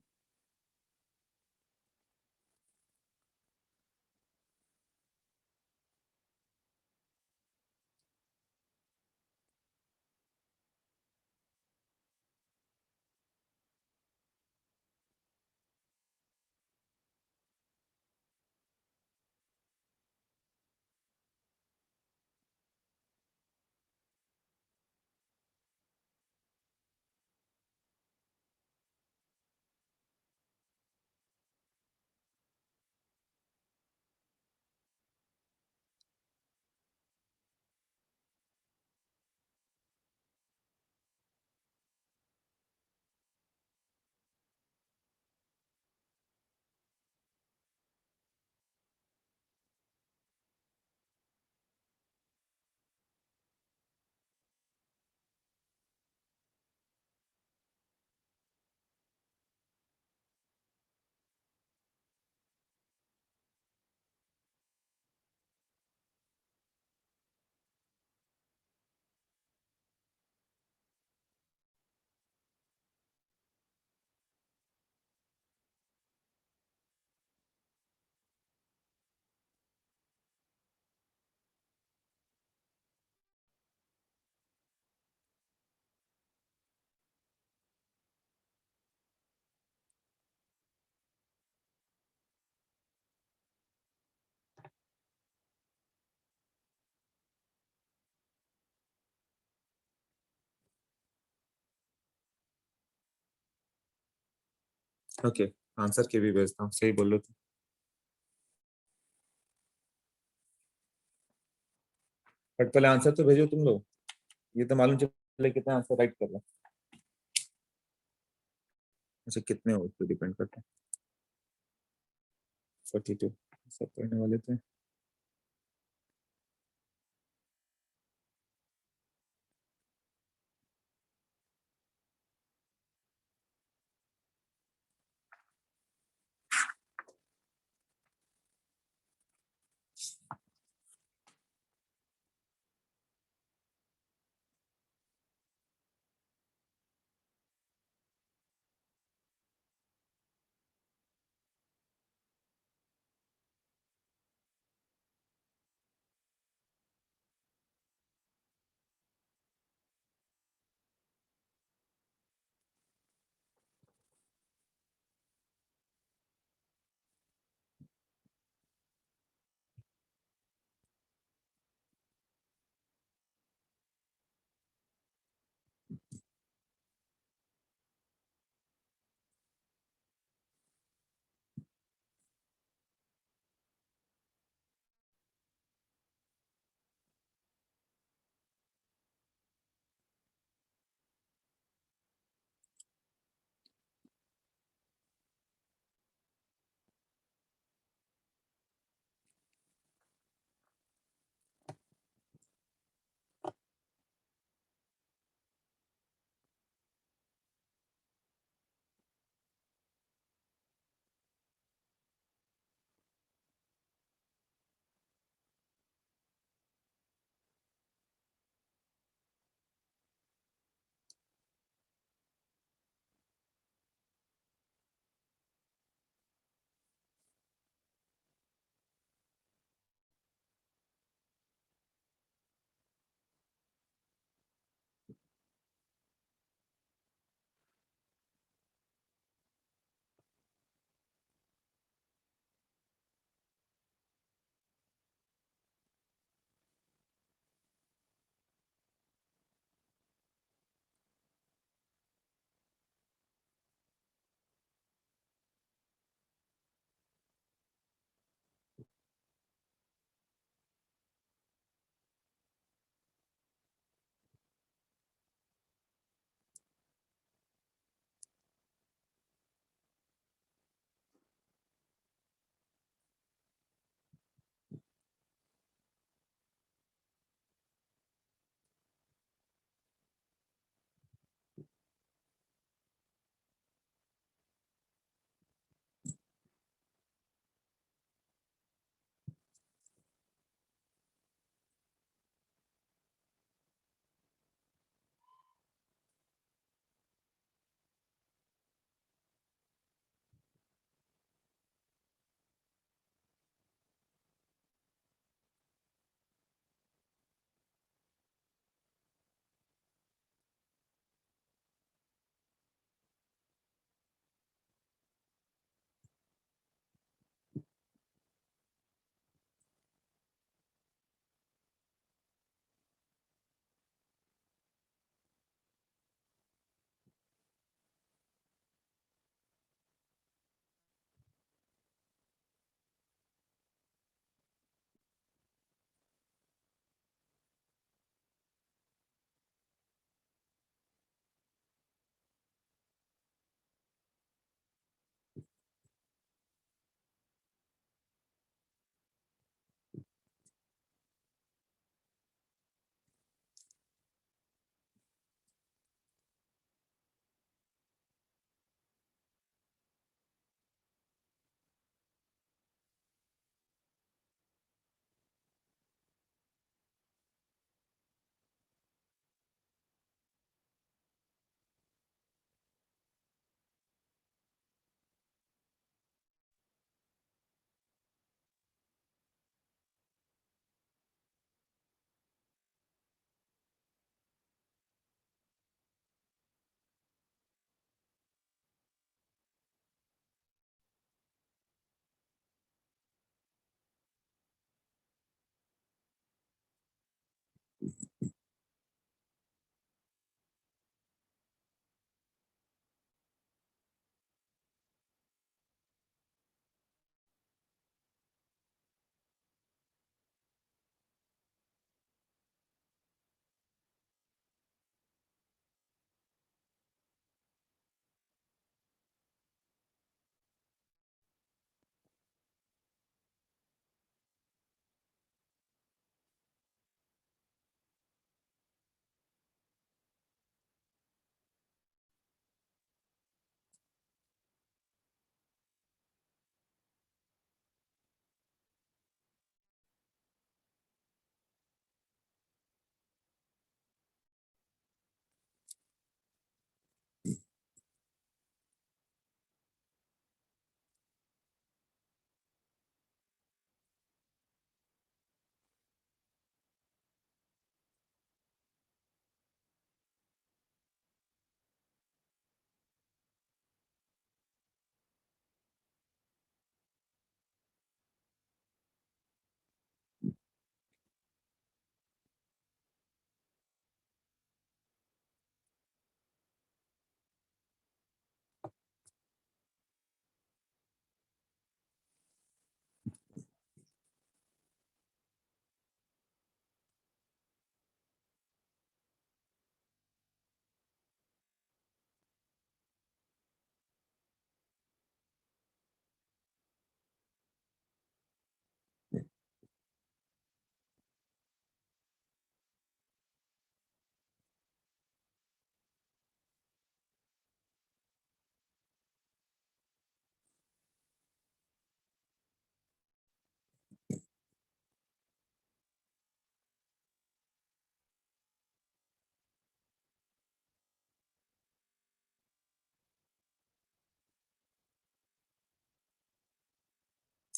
ओके, आंसर के भी भेजता हूँ, सही बोल रहे थे। बट पहले आंसर तो भेजो तुम लोग, ये तो मालूम चले कितना आंसर राइट कर रहा है। अच्छा, कितने हो उस पर डिपेंड करता है। 42 सब करने वाले थे।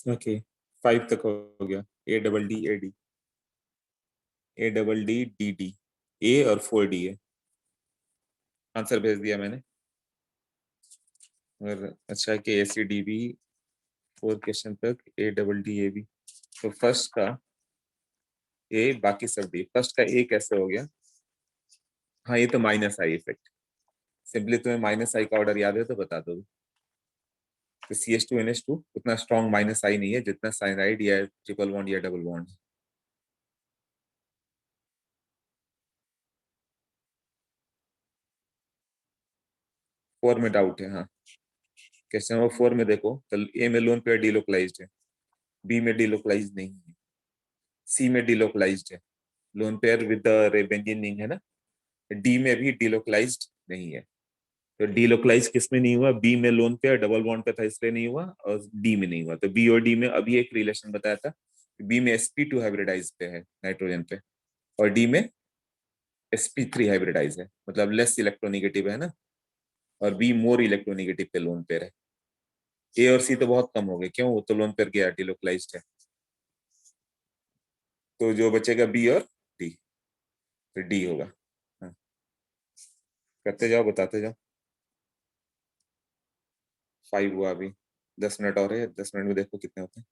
ओके, 5 तक हो गया। A double D A D, A double D D D, A और 4 डी है। आंसर भेज दिया मैंने। और अच्छा है कि A C D B 4 question तक, A double D A B. तो फर्स्ट का ए, बाकी सब डी। फर्स्ट का ए कैसे हो गया? हाँ, ये तो माइनस आई इफेक्ट। सिंपली तुम्हें माइनस आई का ऑर्डर याद है तो बता दो। तो CH2NH2 उतना स्ट्रॉन्ग माइनस आई नहीं है जितना साइनाइड या ट्रिपल बॉन्ड या डबल बॉन्ड। 4 में डाउट है? हाँ, क्वेश्चन नंबर 4 में देखो तो ए में लोन पेयर डिलोकलाइज्ड है, बी में डिलोकलाइज नहीं है, सी में डिलोकलाइज्ड है, lone pair with the benzene ring है ना। डी में भी डिलोकलाइज्ड नहीं है। तो डिलोकलाइज किस में नहीं हुआ? बी में लोन पेयर डबल बॉन्ड पे था इसलिए नहीं हुआ, और डी में नहीं हुआ। तो बी और डी में अभी एक रिलेशन बताया था, बी में sp2 हाइब्रिडाइज पे है नाइट्रोजन पे, और डी में sp3 हाइब्रिडाइज है, मतलब लेस इलेक्ट्रोनिगेटिव है ना, और बी मोर इलेक्ट्रोनिगेटिव पे लोन पेयर है। ए और सी तो बहुत कम हो गए, क्यों? वो तो लोन पेयर गया, डिलोकलाइज्ड है। तो जो बचेगा बी और डी, तो डी होगा। हाँ, करते जाओ, बताते जाओ। 5 हुआ अभी, 10 मिनट और है, 10 मिनट में देखो कितने होते हैं।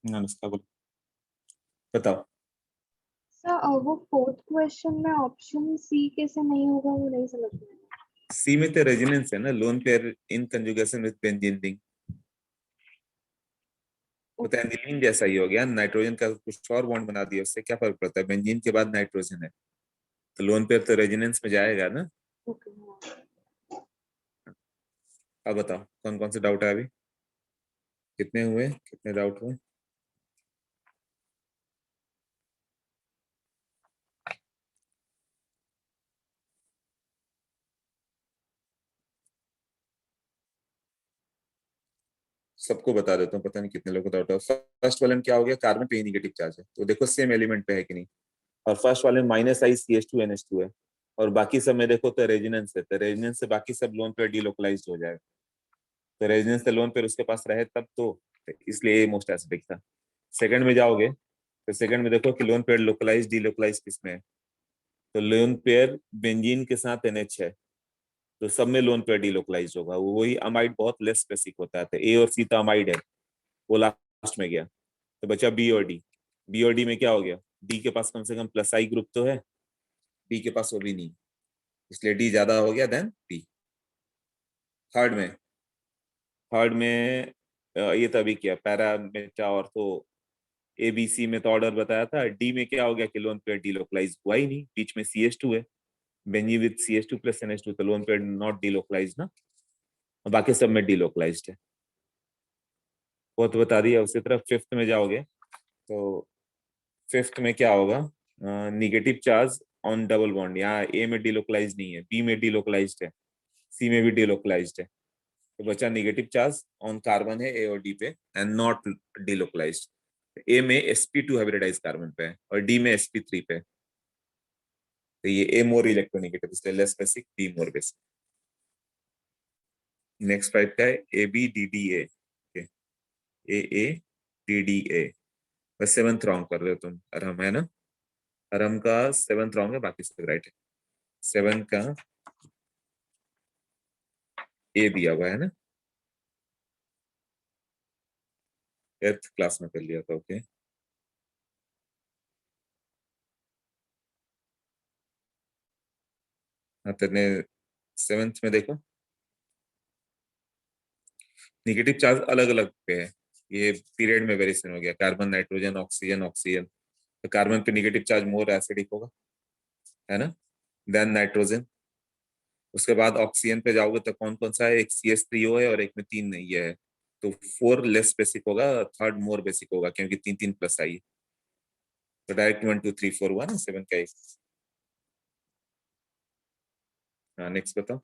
अनुष्का बोलो, बताओ। सर वो फोर्थ क्वेश्चन में ऑप्शन सी कैसे नहीं होगा, वो नहीं समझ में आया। सी में तो रेजोनेंस है ना, lone pair in conjugation with benzene ring, वो तो एनिलीन जैसा ही हो गया, नाइट्रोजन का कुछ और बॉन्ड बना दिया, उससे क्या फर्क पड़ता है, बेंजीन के बाद नाइट्रोजन है, तो लोन पेयर तो रेजोनेंस में जाएगा ना। ओके हाँ। अब बताओ कौन कौन से डाउट है अभी, कितने हुए, कितने डाउट हुए? सबको बता देता हूँ, पता नहीं कितने लोगों को डाउट है। फर्स्ट वाले में क्या हो गया, कार्बन पे ही निगेटिव चार्ज है, तो देखो सेम एलिमेंट पे है कि नहीं, और फर्स्ट वाले में माइनस आई CH2NH2 है, और बाकी सब में देखो तो रेजोनेंस है, तो रेजोनेंस से बाकी सब लोन पेयर डीलोकलाइज्ड हो जाएगा, तो रेजोनेंस से लोन पेयर उसके पास रहे तब तो इसलिए ये मोस्ट एसिडिक था। सेकंड में जाओगे तो सेकंड में देखो कि लोन पेयर लोकलाइज डीलोकलाइज किसमें है, तो लोन पेयर बेंजीन के साथ NH है, तो सब में लोन पेयर डीलोकलाइज होगा, वो वही अमाइड बहुत लेस स्पेसिफिक होता है, तो ए और सी तो अमाइड है, वो लास्ट में गया, तो बचा बी और डी। बी और डी में क्या हो गया, डी के पास कम से कम प्लस आई ग्रुप तो है, बी के पास वो भी नहीं, इसलिए डी ज्यादा हो गया देन बी। थर्ड में, थर्ड में ये तो अभी किया पैरा मेटा और तो ABC में तो ऑर्डर बताया था, डी में क्या हो गया कि लोन पेयर डीलोकलाइज हुआ ही नहीं, बीच में CH2 है, Benji with CH2 plus NH2, तो लोन पेयर नॉट डीलोकलाइज ना, और बाकी सब में डीलोकलाइज्ड है, वो तो बता दिया। उसी तरह फिफ्थ में जाओगे तो फिफ्थ में क्या होगा, negative charge on double bond, यहाँ ए में डीलोकलाइज नहीं है, बी में डीलोकलाइज्ड है, सी में भी डीलोकलाइज्ड है, तो बचा निगेटिव चार्ज ऑन कार्बन है ए और डी पे एंड नॉट डीलोकलाइज्ड। ए में sp2 हाइब्रिडाइज कार्बन पे है और डी में sp3 पे है, तो ये ए मोर इलेक्ट्रोनेगेटिव इसलिए लेस बेसिक, डी मोर बेसिक। नेक्स्ट टाइप का है ABDDA, AADDA, बस सेवंथ रॉन्ग कर रहे हो तुम, अरहम है ना, अरहम का सेवंथ रॉन्ग है, बाकी सब राइट है। सेवंथ का ए दिया हुआ है ना, एट्थ क्लास में कर लिया था, ओके। हाँ तेने सेवंथ में देखो निगेटिव चार्ज अलग अलग पे है, ये पीरियड में वेरिएशन हो गया, कार्बन नाइट्रोजन ऑक्सीजन ऑक्सीजन, तो कार्बन पे निगेटिव चार्ज मोर एसिडिक होगा, है ना, देन नाइट्रोजन। उसके बाद ऑक्सीजन पे जाओगे तो कौन कौन सा है, एक CH3O है और एक में 3 नहीं है, तो 4 लेस बेसिक होगा, थर्ड मोर बेसिक होगा क्योंकि 3 3 प्लस आई है, तो डायरेक्ट 1 2 3 4 हुआ ना, 7 का एक। हाँ नेक्स्ट बताओ।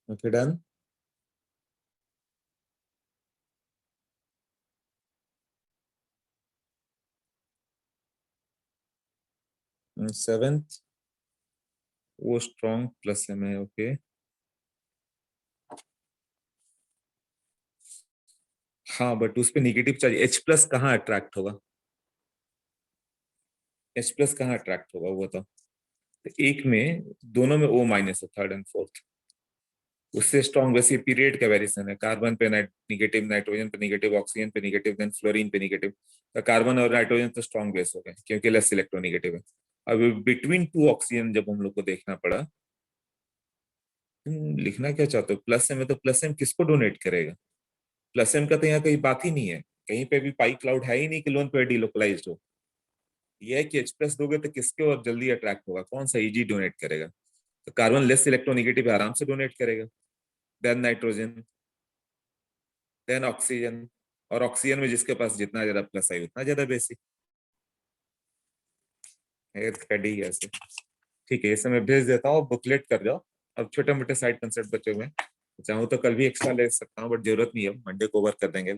Okay, done. सेवेंथ वो स्ट्रॉन्ग प्लस एम है. ओके, हाँ बट उस पे निगेटिव चार्ज H प्लस कहाँ अट्रैक्ट होगा? H प्लस कहाँ अट्रैक्ट होगा वो तो एक में, दोनों में O माइनस है, थर्ड एंड फोर्थ. उससे स्ट्रॉन्ग वैसे पीरियड का वेरिएशन है. कार्बन पे निगेटिव, नाइट्रोजन पे निगेटिव, ऑक्सीजन पे निगेटिव, देन फ्लोरीन पे निगेटिव. तो कार्बन और नाइट्रोजन तो स्ट्रॉन्ग बेस हो गए क्योंकि लेस इलेक्ट्रोनिगेटिव है. अब बिटवीन टू ऑक्सीजन जब हम लोग को देखना पड़ा, लिखना क्या चाहते हो? प्लस एम है तो प्लस एम किसको डोनेट करेगा? प्लस एम का तो यहाँ कहीं बात ही नहीं है. कहीं पे भी पाई क्लाउड है ही नहीं कि लोन पे डिलोकलाइज हो. ये है कि H प्लस दोगे तो किसके और जल्दी अट्रैक्ट होगा, कौन सा इजी डोनेट करेगा? तो कार्बन लेस इलेक्ट्रोनिगेटिव आराम से डोनेट करेगा. Then nitrogen, then oxygen. और ऑक्सीजन में जिसके पास जितना ज्यादा प्लस आई उतना ज्यादा बेसिक है. ऐसे ठीक है, इसे मैं भेज देता हूँ, बुकलेट कर जाओ. अब छोटे मोटे साइड कंसेप्ट बचे हुए हैं, चाहूँ तो कल भी एक्स्ट्रा ले सकता हूँ बट जरूरत नहीं है, मंडे को ओवर कर देंगे.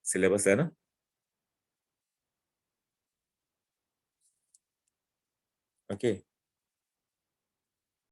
सिलेबस है ना. ओके